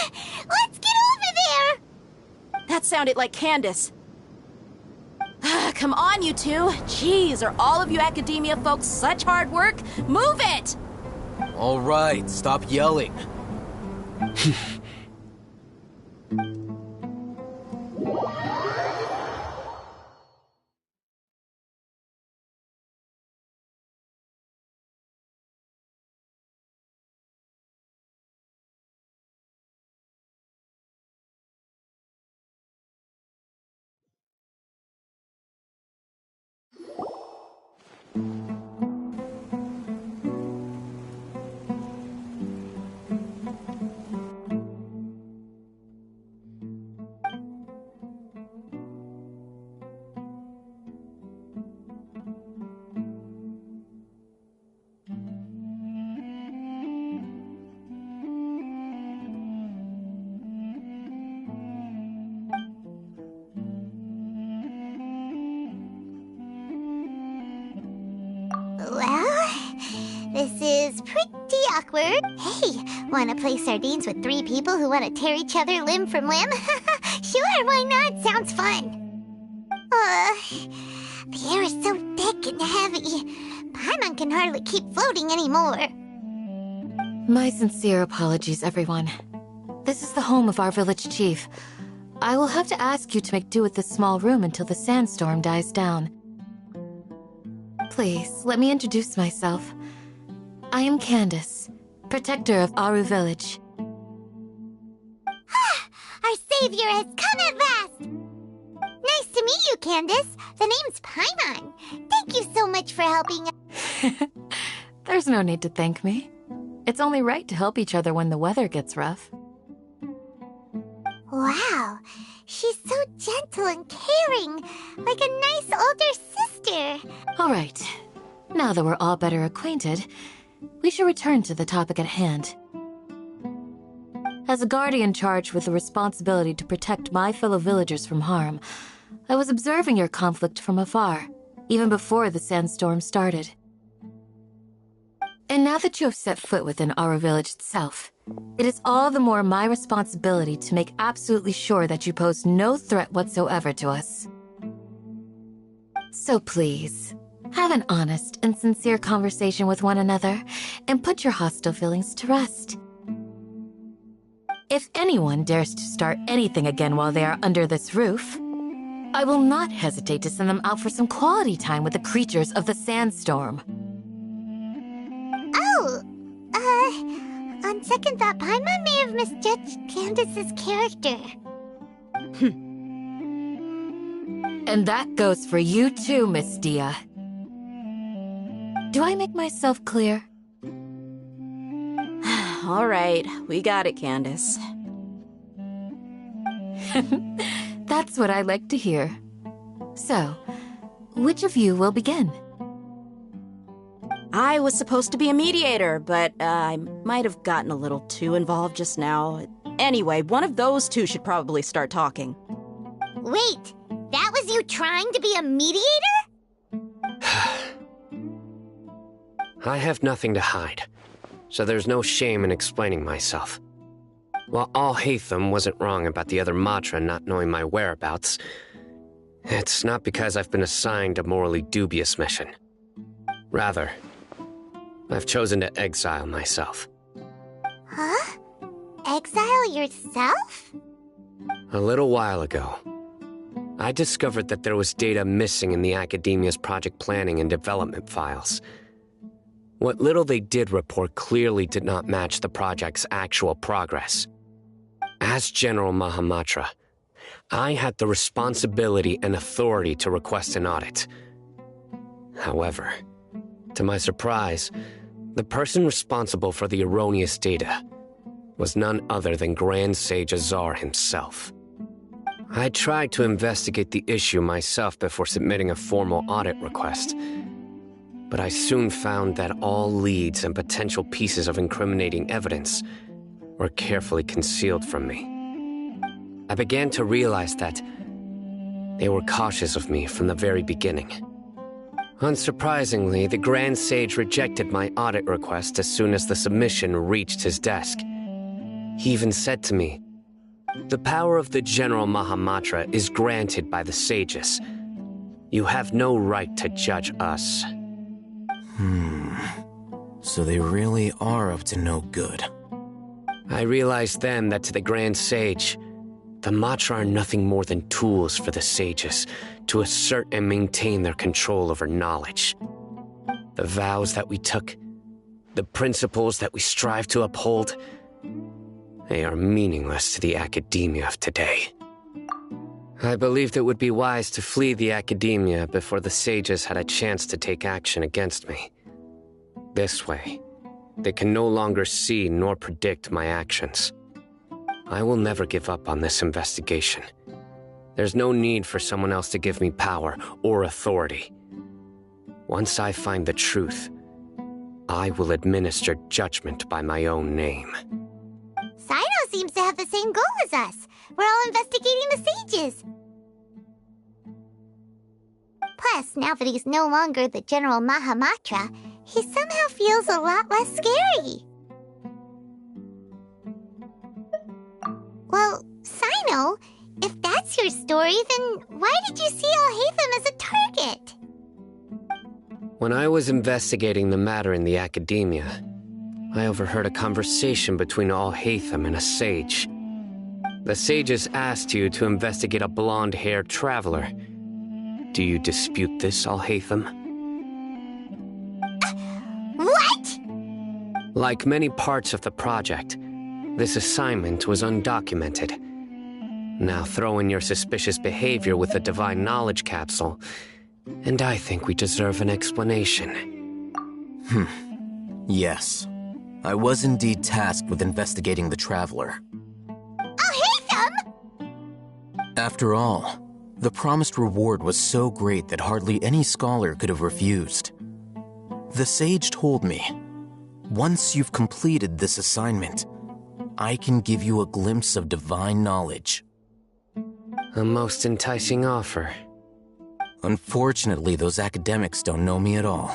Let's get over there! That sounded like Candace. Come on, you two. Jeez, are all of you academia folks such hard work? Move it! All right, stop yelling. Well, this is pretty awkward. Hey, wanna play sardines with three people who wanna tear each other limb from limb? Sure, why not? Sounds fun. The air is so thick and heavy. Paimon can hardly keep floating anymore. My sincere apologies, everyone. This is the home of our village chief. I will have to ask you to make do with this small room until the sandstorm dies down. Please, let me introduce myself. I am Candace, protector of Aru Village. Our savior has come at last! Nice to meet you, Candace. The name's Paimon. Thank you so much for helping us. There's no need to thank me. It's only right to help each other when the weather gets rough. Wow, she's so gentle and caring, like a nice older sister. All right, now that we're all better acquainted, we should return to the topic at hand. As a guardian charged with the responsibility to protect my fellow villagers from harm, I was observing your conflict from afar, even before the sandstorm started. And now that you have set foot within our village itself, it is all the more my responsibility to make absolutely sure that you pose no threat whatsoever to us. So please, have an honest and sincere conversation with one another, and put your hostile feelings to rest. If anyone dares to start anything again while they are under this roof, I will not hesitate to send them out for some quality time with the creatures of the sandstorm. Oh, on second thought, Paimon may have misjudged Candace's character. And that goes for you too, Miss Dia. Do I make myself clear? All right, we got it, Candace. That's what I like to hear. So, which of you will begin? I was supposed to be a mediator, but I might have gotten a little too involved just now. Anyway, one of those two should probably start talking. Wait, that was you trying to be a mediator? I have nothing to hide, so there's no shame in explaining myself. While Al-Haytham wasn't wrong about the other Matra not knowing my whereabouts, it's not because I've been assigned a morally dubious mission. Rather, I've chosen to exile myself. Huh? Exile yourself? A little while ago, I discovered that there was data missing in the Academia's project planning and development files. What little they did report clearly did not match the project's actual progress. As General Mahamatra, I had the responsibility and authority to request an audit. However, to my surprise, the person responsible for the erroneous data was none other than Grand Sage Azar himself. I tried to investigate the issue myself before submitting a formal audit request, but I soon found that all leads and potential pieces of incriminating evidence were carefully concealed from me. I began to realize that they were cautious of me from the very beginning. Unsurprisingly, the Grand Sage rejected my audit request as soon as the submission reached his desk. He even said to me, "The power of the General Mahamatra is granted by the sages. You have no right to judge us." So they really are up to no good. I realized then that to the Grand Sage, the Matra are nothing more than tools for the sages to assert and maintain their control over knowledge. The vows that we took, the principles that we strive to uphold, they are meaningless to the Academia of today. I believed it would be wise to flee the Academia before the sages had a chance to take action against me. This way, they can no longer see nor predict my actions. I will never give up on this investigation. There's no need for someone else to give me power or authority. Once I find the truth, I will administer judgment by my own name. Sino seems to have the same goal as us. We're all investigating the sages. Plus, now that he's no longer the General Mahamatra, he somehow feels a lot less scary. Well, Sino, if that's your story, then why did you see Al-Haytham as a target? When I was investigating the matter in the Academia, I overheard a conversation between Al-Haytham and a sage. The sages asked you to investigate a blonde-haired traveler. Do you dispute this, Al-Haytham? What? Like many parts of the project, this assignment was undocumented. Now throw in your suspicious behavior with the Divine Knowledge Capsule, and I think we deserve an explanation. Yes. I was indeed tasked with investigating the Traveler. Al-Haytham! After all, the promised reward was so great that hardly any scholar could have refused. The sage told me, once you've completed this assignment, I can give you a glimpse of divine knowledge. A most enticing offer. Unfortunately, those academics don't know me at all.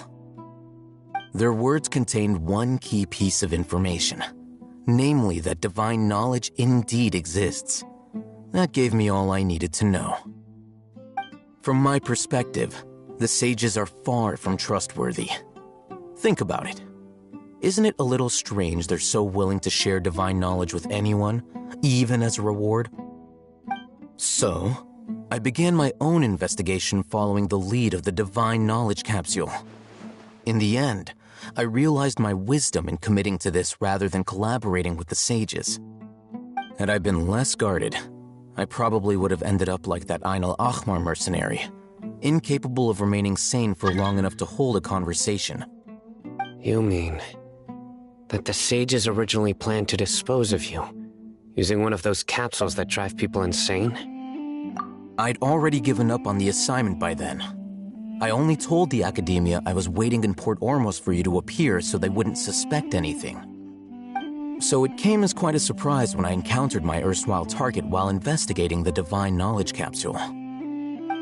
Their words contained one key piece of information, namely that divine knowledge indeed exists. That gave me all I needed to know. From my perspective, the sages are far from trustworthy. Think about it. Isn't it a little strange they're so willing to share divine knowledge with anyone, even as a reward? So, I began my own investigation following the lead of the Divine Knowledge Capsule. In the end, I realized my wisdom in committing to this rather than collaborating with the sages. Had I been less guarded, I probably would have ended up like that Ain al-Ahmar mercenary, incapable of remaining sane for long enough to hold a conversation. You mean that the sages originally planned to dispose of you, using one of those capsules that drive people insane? I'd already given up on the assignment by then. I only told the Academia I was waiting in Port Ormos for you to appear so they wouldn't suspect anything. So it came as quite a surprise when I encountered my erstwhile target while investigating the Divine Knowledge Capsule.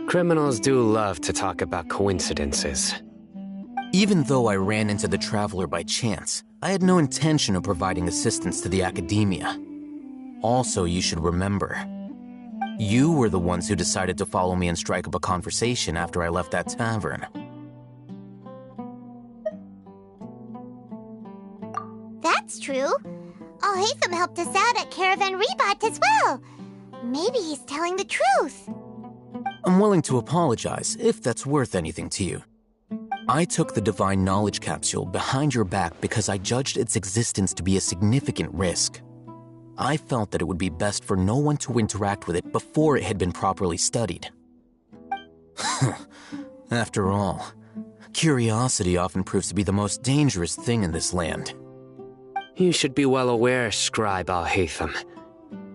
Criminals do love to talk about coincidences. Even though I ran into the Traveler by chance, I had no intention of providing assistance to the Academia. Also, you should remember, you were the ones who decided to follow me and strike up a conversation after I left that tavern. That's true. Alhaitham helped us out at Caravan Rebot as well. Maybe he's telling the truth. I'm willing to apologize if that's worth anything to you. I took the Divine Knowledge Capsule behind your back because I judged its existence to be a significant risk. I felt that it would be best for no one to interact with it before it had been properly studied. After all, curiosity often proves to be the most dangerous thing in this land. You should be well aware, Scribe Alhaitham,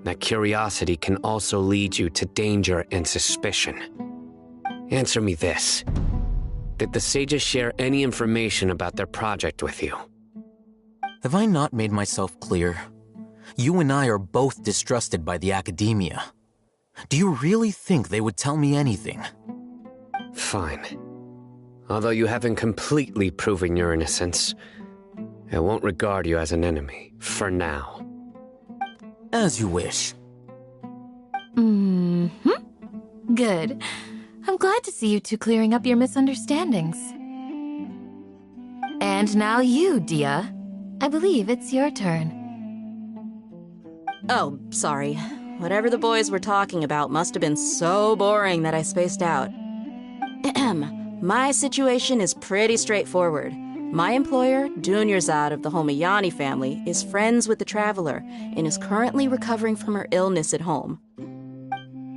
that curiosity can also lead you to danger and suspicion. Answer me this. Did the sages share any information about their project with you? Have I not made myself clear? You and I are both distrusted by the Academia. Do you really think they would tell me anything? Fine. Although you haven't completely proven your innocence, I won't regard you as an enemy, for now. As you wish. Good. I'm glad to see you two clearing up your misunderstandings. And now you, Dia. I believe it's your turn. Oh, sorry. Whatever the boys were talking about must have been so boring that I spaced out. My situation is pretty straightforward. My employer, Dunyarzad of the Homayani family, is friends with the Traveler and is currently recovering from her illness at home.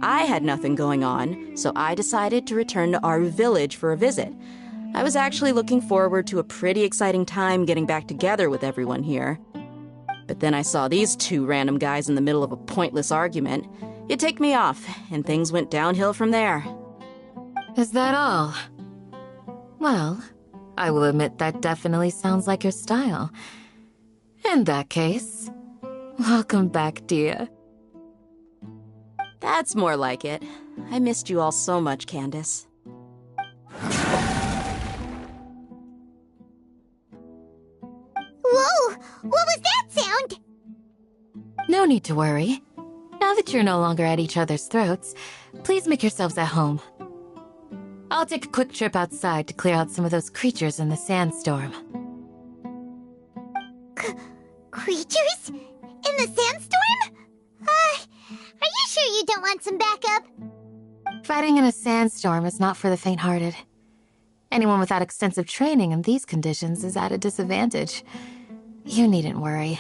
I had nothing going on, so I decided to return to our village for a visit. I was actually looking forward to a pretty exciting time getting back together with everyone here. But then I saw these two random guys in the middle of a pointless argument. It ticked me off, and things went downhill from there. Is that all? Well, I will admit that definitely sounds like your style. In that case, welcome back, Dia. That's more like it. I missed you all so much, Candace. Whoa! What was that sound? No need to worry. Now that you're no longer at each other's throats, please make yourselves at home. I'll take a quick trip outside to clear out some of those creatures in the sandstorm. Creatures? In the sandstorm? Are you sure you don't want some backup? Fighting in a sandstorm is not for the faint-hearted. Anyone without extensive training in these conditions is at a disadvantage. You needn't worry.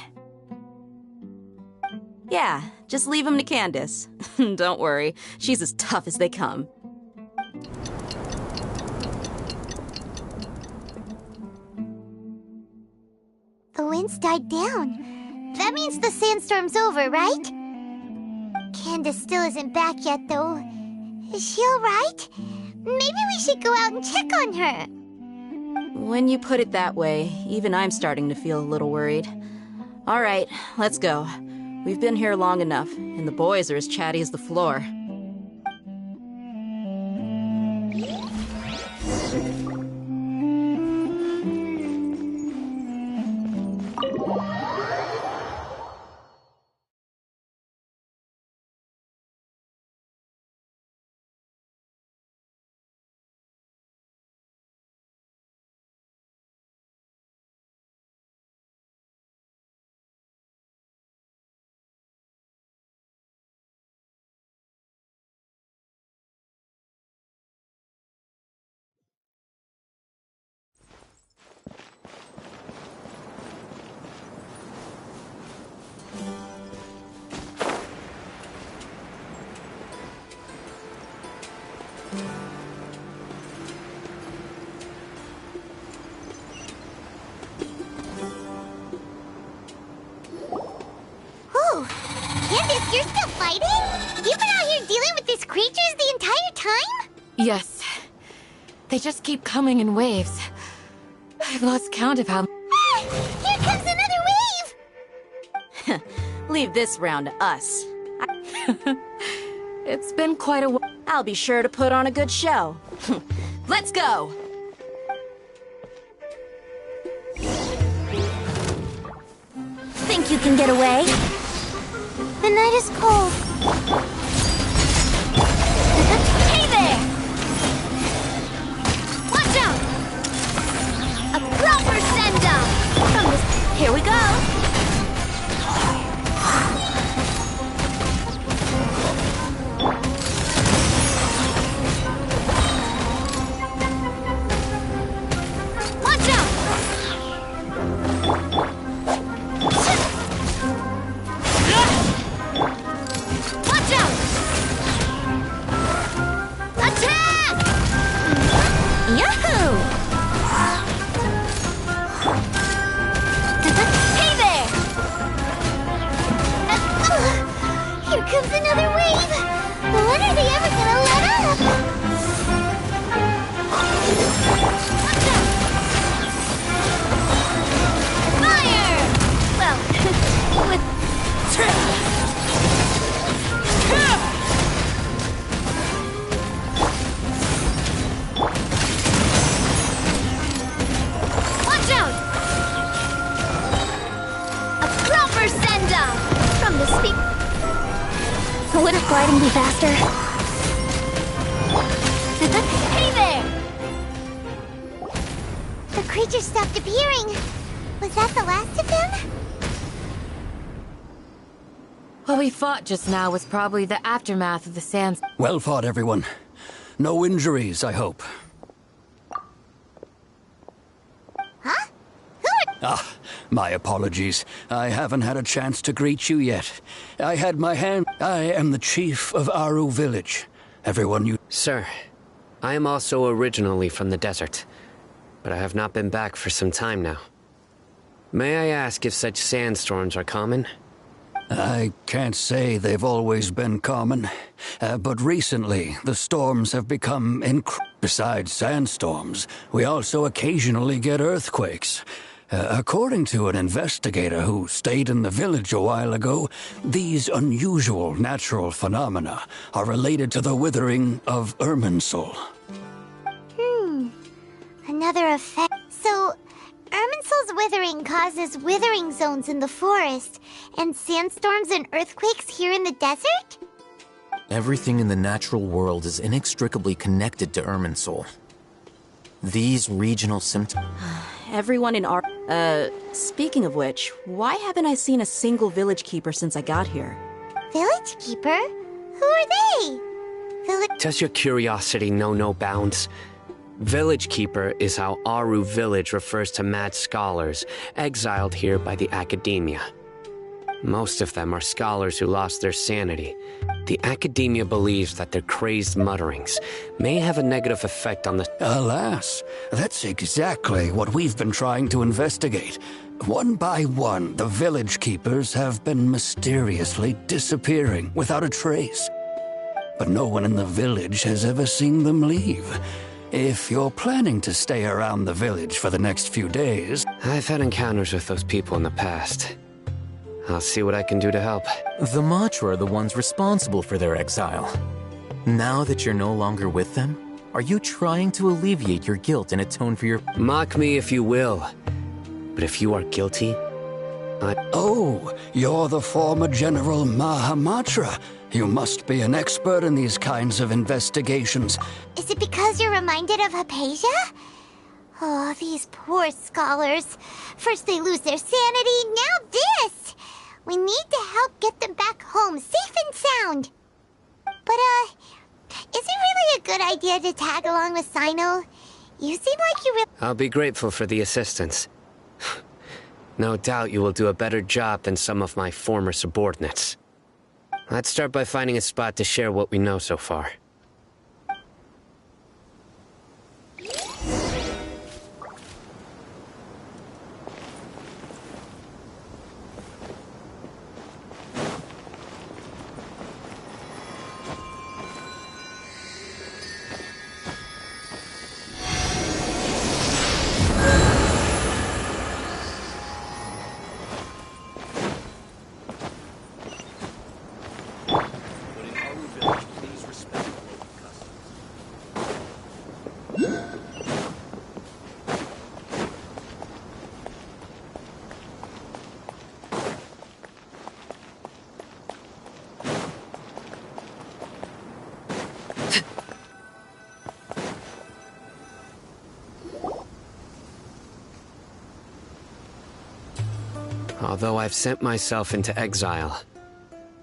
Yeah, just leave him to Candace. Don't worry, she's as tough as they come. The wind's died down. That means the sandstorm's over, right? Candace still isn't back yet, though. Is she alright? Maybe we should go out and check on her. When you put it that way, even I'm starting to feel a little worried. All right, let's go. We've been here long enough, and the boys are as chatty as the floor. Candace, you're still fighting? You've been out here dealing with these creatures the entire time? Yes. They just keep coming in waves. I've lost count of how... Ah! Here comes another wave! Leave this round to us. It's been quite a while. I'll be sure to put on a good show. Let's go! think you can get away? The night is cold. Hey there! Watch out! A proper send-up! From this... Here we go! Watch out! Watch out! Attack! Yahoo! Hey there! Here comes another wave! When are they ever gonna let up? Watch out! Fire! Well, with... Watch out! A proper send-up! From the speak... Wouldn't gliding be faster? Hey there! The creature stopped appearing. Was that the last of them? What we fought just now was probably the aftermath of the sands. Well fought, everyone. No injuries, I hope. Huh? Ah, my apologies. I haven't had a chance to greet you yet. I had my hand... I am the chief of Aru Village. Everyone you... Sir, I am also originally from the desert, but I have not been back for some time now. May I ask if such sandstorms are common? I can't say they've always been common, but recently the storms have become Besides sandstorms, we also occasionally get earthquakes. According to an investigator who stayed in the village a while ago, these unusual natural phenomena are related to the withering of Irminsul. Another effect. So, Irminsul's withering causes withering zones in the forest, and sandstorms and earthquakes here in the desert? Everything in the natural world is inextricably connected to Irminsul. These regional symptoms... Everyone in our... speaking of which, why haven't I seen a single village keeper since I got here? Village keeper? Who are they? Does your curiosity know no bounds? Village Keeper is how Aru Village refers to mad scholars exiled here by the academia. Most of them are scholars who lost their sanity. The academia believes that their crazed mutterings may have a negative effect on the... Alas, that's exactly what we've been trying to investigate. One by one, the village keepers have been mysteriously disappearing without a trace. But no one in the village has ever seen them leave. If you're planning to stay around the village for the next few days... I've had encounters with those people in the past. I'll see what I can do to help. The Matra are the ones responsible for their exile. Now that you're no longer with them, are you trying to alleviate your guilt and atone for your... Mock me if you will, but if you are guilty, Oh, you're the former General Mahamatra. You must be an expert in these kinds of investigations. Is it because you're reminded of Hypatia? Oh, these poor scholars. First they lose their sanity, now this! We need to help get them back home, safe and sound. But, is it really a good idea to tag along with Sino? You seem like you really... I'll be grateful for the assistance. No doubt you will do a better job than some of my former subordinates. Let's start by finding a spot to share what we know so far. although I've sent myself into exile.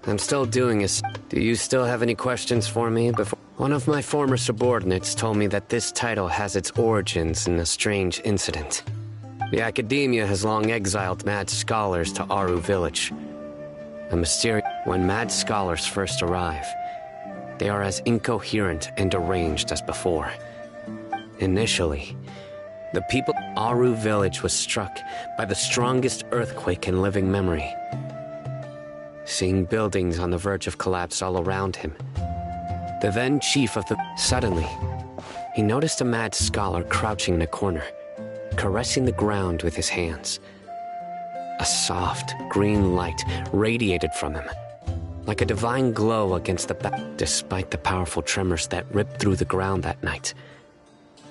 I'm still doing this. Do you still have any questions for me before? One of my former subordinates told me that this title has its origins in a strange incident. The Academia has long exiled mad scholars to Aru Village. A mysterious... When mad scholars first arrive, they are as incoherent and deranged as before. Initially, the people of Aru Village was struck by the strongest earthquake in living memory. Seeing buildings on the verge of collapse all around him, the then chief of the... Suddenly, he noticed a mad scholar crouching in a corner, caressing the ground with his hands. A soft, green light radiated from him, like a divine glow against the back. Despite the powerful tremors that ripped through the ground that night,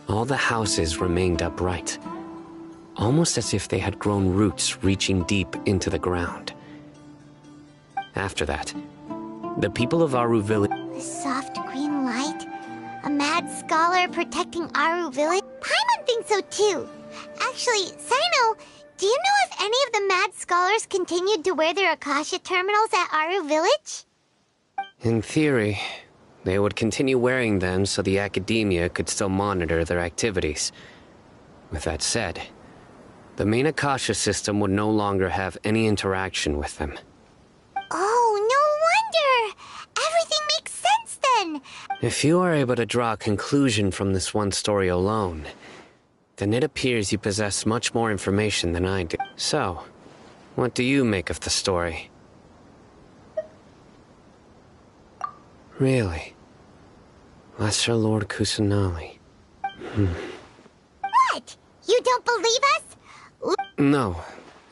all the houses remained upright, almost as if they had grown roots reaching deep into the ground. After that, the people of Aru Village... The soft green light? A mad scholar protecting Aru Village? Paimon thinks so too. Actually, Sino, do you know if any of the mad scholars continued to wear their Akasha terminals at Aru Village? In theory, they would continue wearing them so the Academia could still monitor their activities. With that said, the main Akasha system would no longer have any interaction with them. Oh, no wonder! Everything makes sense then! If you are able to draw a conclusion from this one story alone, then it appears you possess much more information than I do. So, what do you make of the story? Really? Lesser Lord Kusanali. What? You don't believe us? No,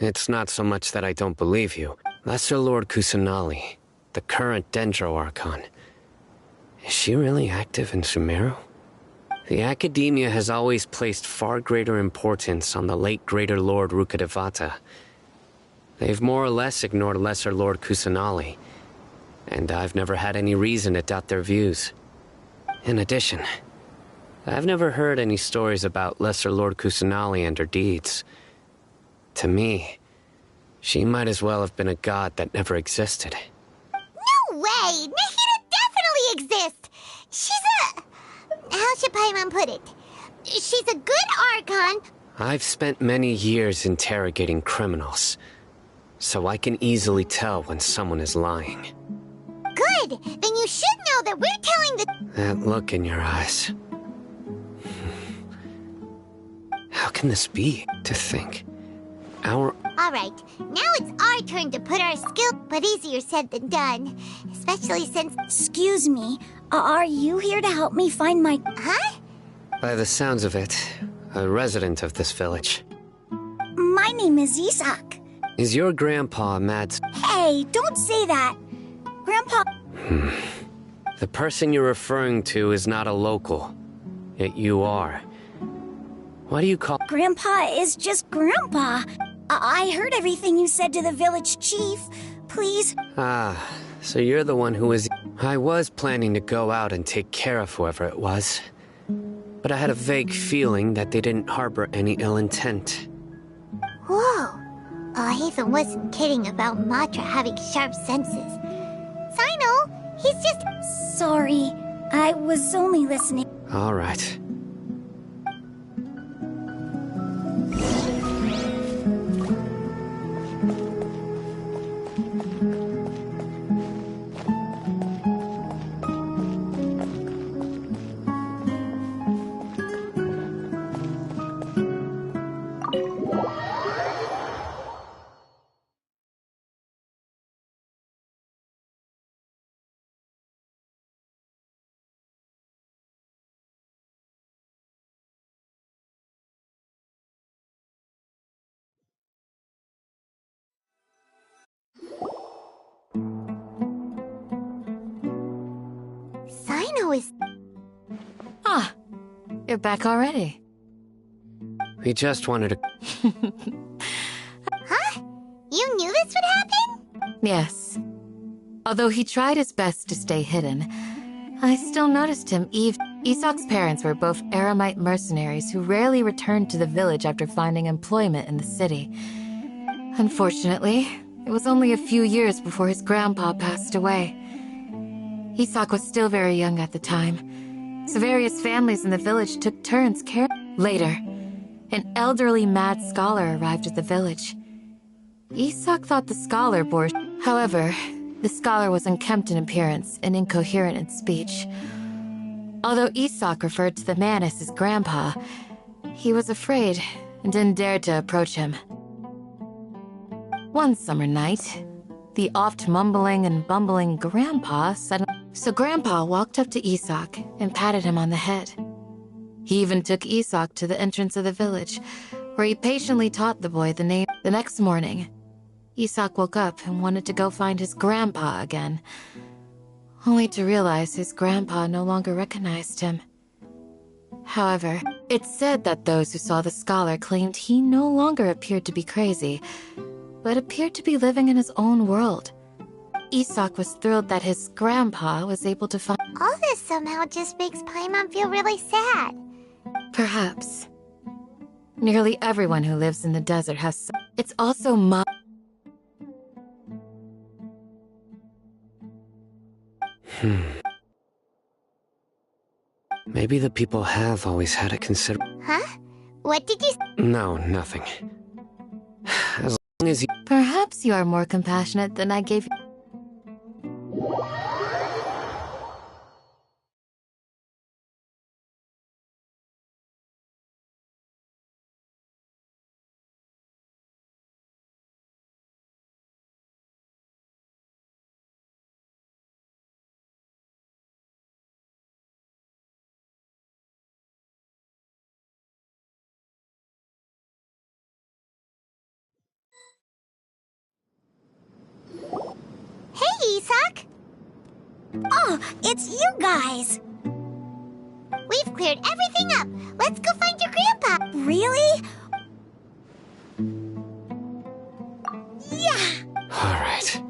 it's not so much that I don't believe you. Lesser Lord Kusanali, the current Dendro Archon. Is she really active in Sumeru? The Academia has always placed far greater importance on the late Greater Lord Rukkhadevata. They've more or less ignored Lesser Lord Kusanali, and I've never had any reason to doubt their views. In addition, I've never heard any stories about Lesser Lord Kusanali and her deeds. To me, she might as well have been a god that never existed. No way! Nahida definitely exists! She's a... How should Paimon put it? She's a good Archon. I've spent many years interrogating criminals, so I can easily tell when someone is lying. Good! Then you should know that we're telling the... That look in your eyes. How can this be? To think. Alright, now it's our turn to put our skill... But easier said than done. Especially since... Excuse me, are you here to help me find my... Huh? By the sounds of it, a resident of this village. My name is Isak. Is your grandpa mad? Hey, don't say that. Grandpa... The person you're referring to is not a local, yet you are. Why do you call... Grandpa is just Grandpa. I heard everything you said to the village chief. Please... Ah, so you're the one who was... I was planning to go out and take care of whoever it was, but I had a vague feeling that they didn't harbor any ill intent. Whoa. Ethan wasn't kidding about Matra having sharp senses. Sino, he's just... Sorry, I was only listening. All right. Ah, you're back already. We just wanted to... Huh? You knew this would happen? Yes. Although he tried his best to stay hidden, I still noticed him. Isak's parents were both Aramite mercenaries who rarely returned to the village after finding employment in the city. Unfortunately, it was only a few years before his grandpa passed away. Isak was still very young at the time, so various families in the village took turns caring. Later, an elderly mad scholar arrived at the village. Isak thought the scholar bore. However, the scholar was unkempt in appearance and incoherent in speech. Although Isak referred to the man as his grandpa, he was afraid and didn't dare to approach him. One summer night, the oft mumbling and bumbling grandpa suddenly... So Grandpa walked up to Isak and patted him on the head. He even took Isak to the entrance of the village, where he patiently taught the boy the name. The next morning, Isak woke up and wanted to go find his grandpa again, only to realize his grandpa no longer recognized him. However, it's said that those who saw the scholar claimed he no longer appeared to be crazy, but appeared to be living in his own world. Isak was thrilled that his grandpa was able to find... All this somehow just makes Paimon feel really sad. Perhaps. Nearly everyone who lives in the desert has... It's also Maybe the people have always had it considered. Huh? What did you... No, nothing. As long as you... Perhaps you are more compassionate than I gave you. Hey, Isak! Oh, it's you guys! We've cleared everything up. Let's go find your grandpa. Really? Yeah! All right.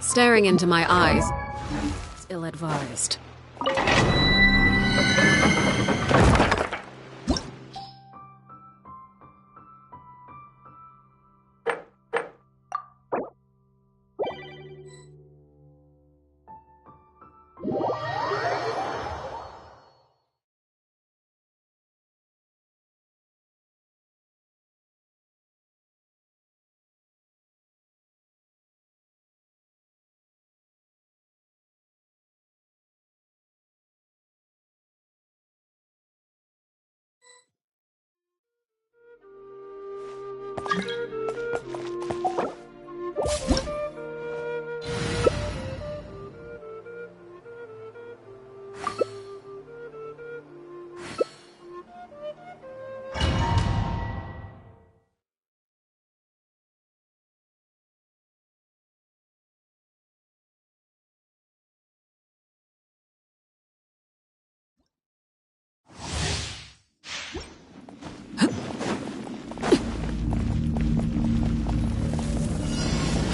Staring into my eyes is ill-advised.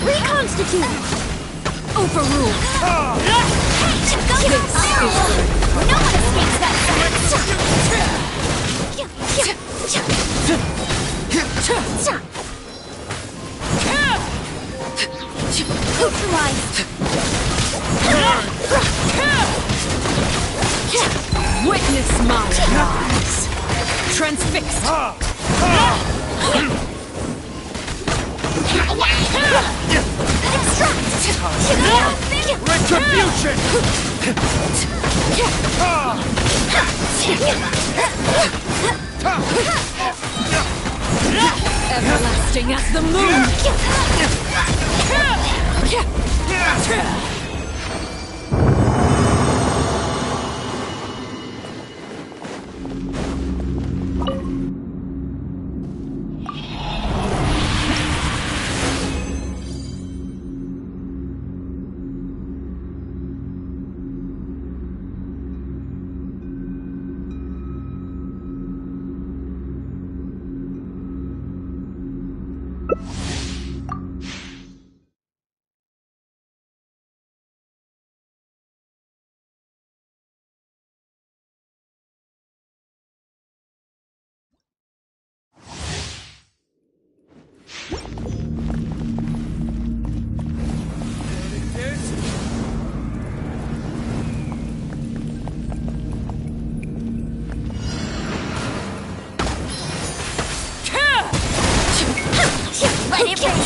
Reconstitute! Overrule! No one escapes that Neutralized! Witness my rise! Transfixed! Retribution! Everlasting as the moon! Let it rain!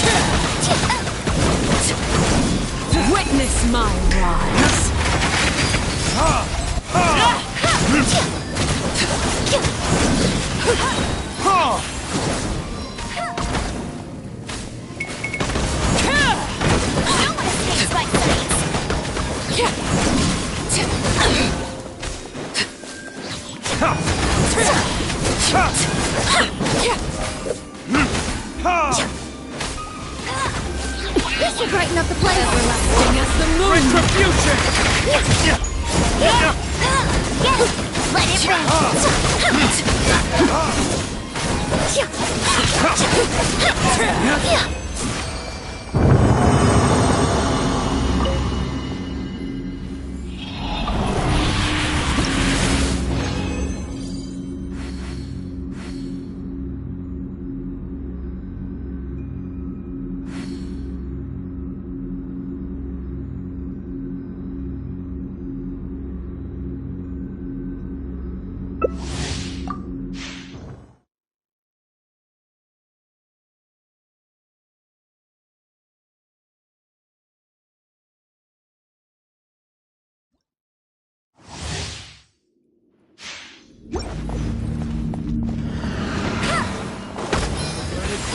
Witness my rise! No one escapes my This should brighten up the place. Everlasting as the moon! Retribution! Let it rain!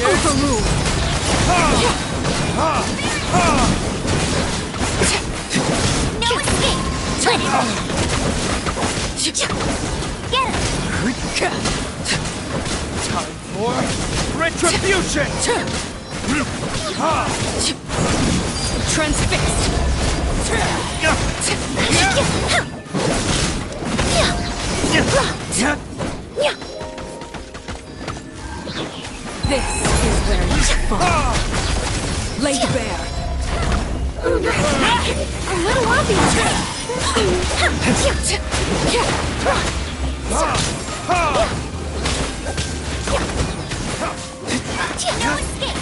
Overruled! No escape! Let it rain! Get him! Time for retribution! Transfixed! This is where you fall. Laid bare. A little obvious. No escape!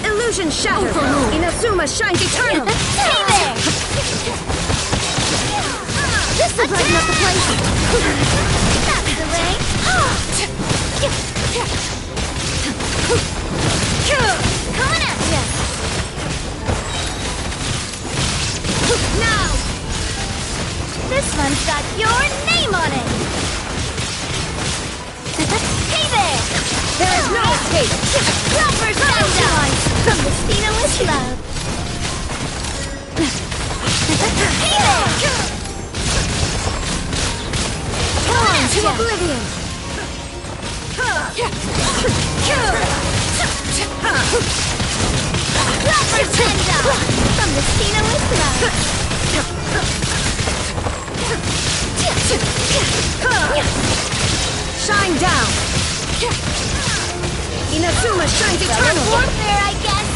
Illusion shattered! Inazuma shines eternal! Stay there! This will brighten up the place! That's the way! Coming at ya! Now! This one's got your name on it! Hey there! There is no escape! Proper stand from the Spinalist Love! Hey there! Torn to oblivion! Proper stand from the Spinalist Love! Shine down! Inazuma shines eternal! Warfare, I guess!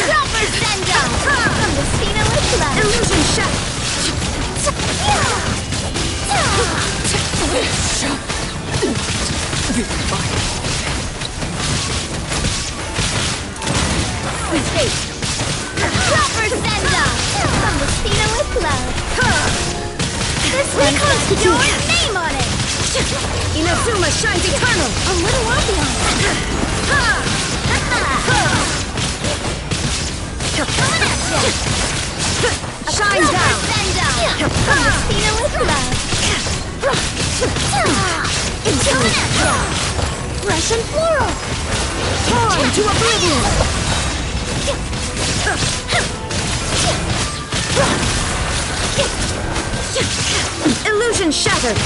Proper stand down from the Spinalist Love! Illusion shut! Proper stand down from the Spinalist Love! This one's got your name on it! Inazuma shines eternal! A little ambiance! Coming at ya! Shine down! Stand down from the Spinalist Love! It's coming at ya! Fresh and floral! Torn to oblivion! Illusion shattered!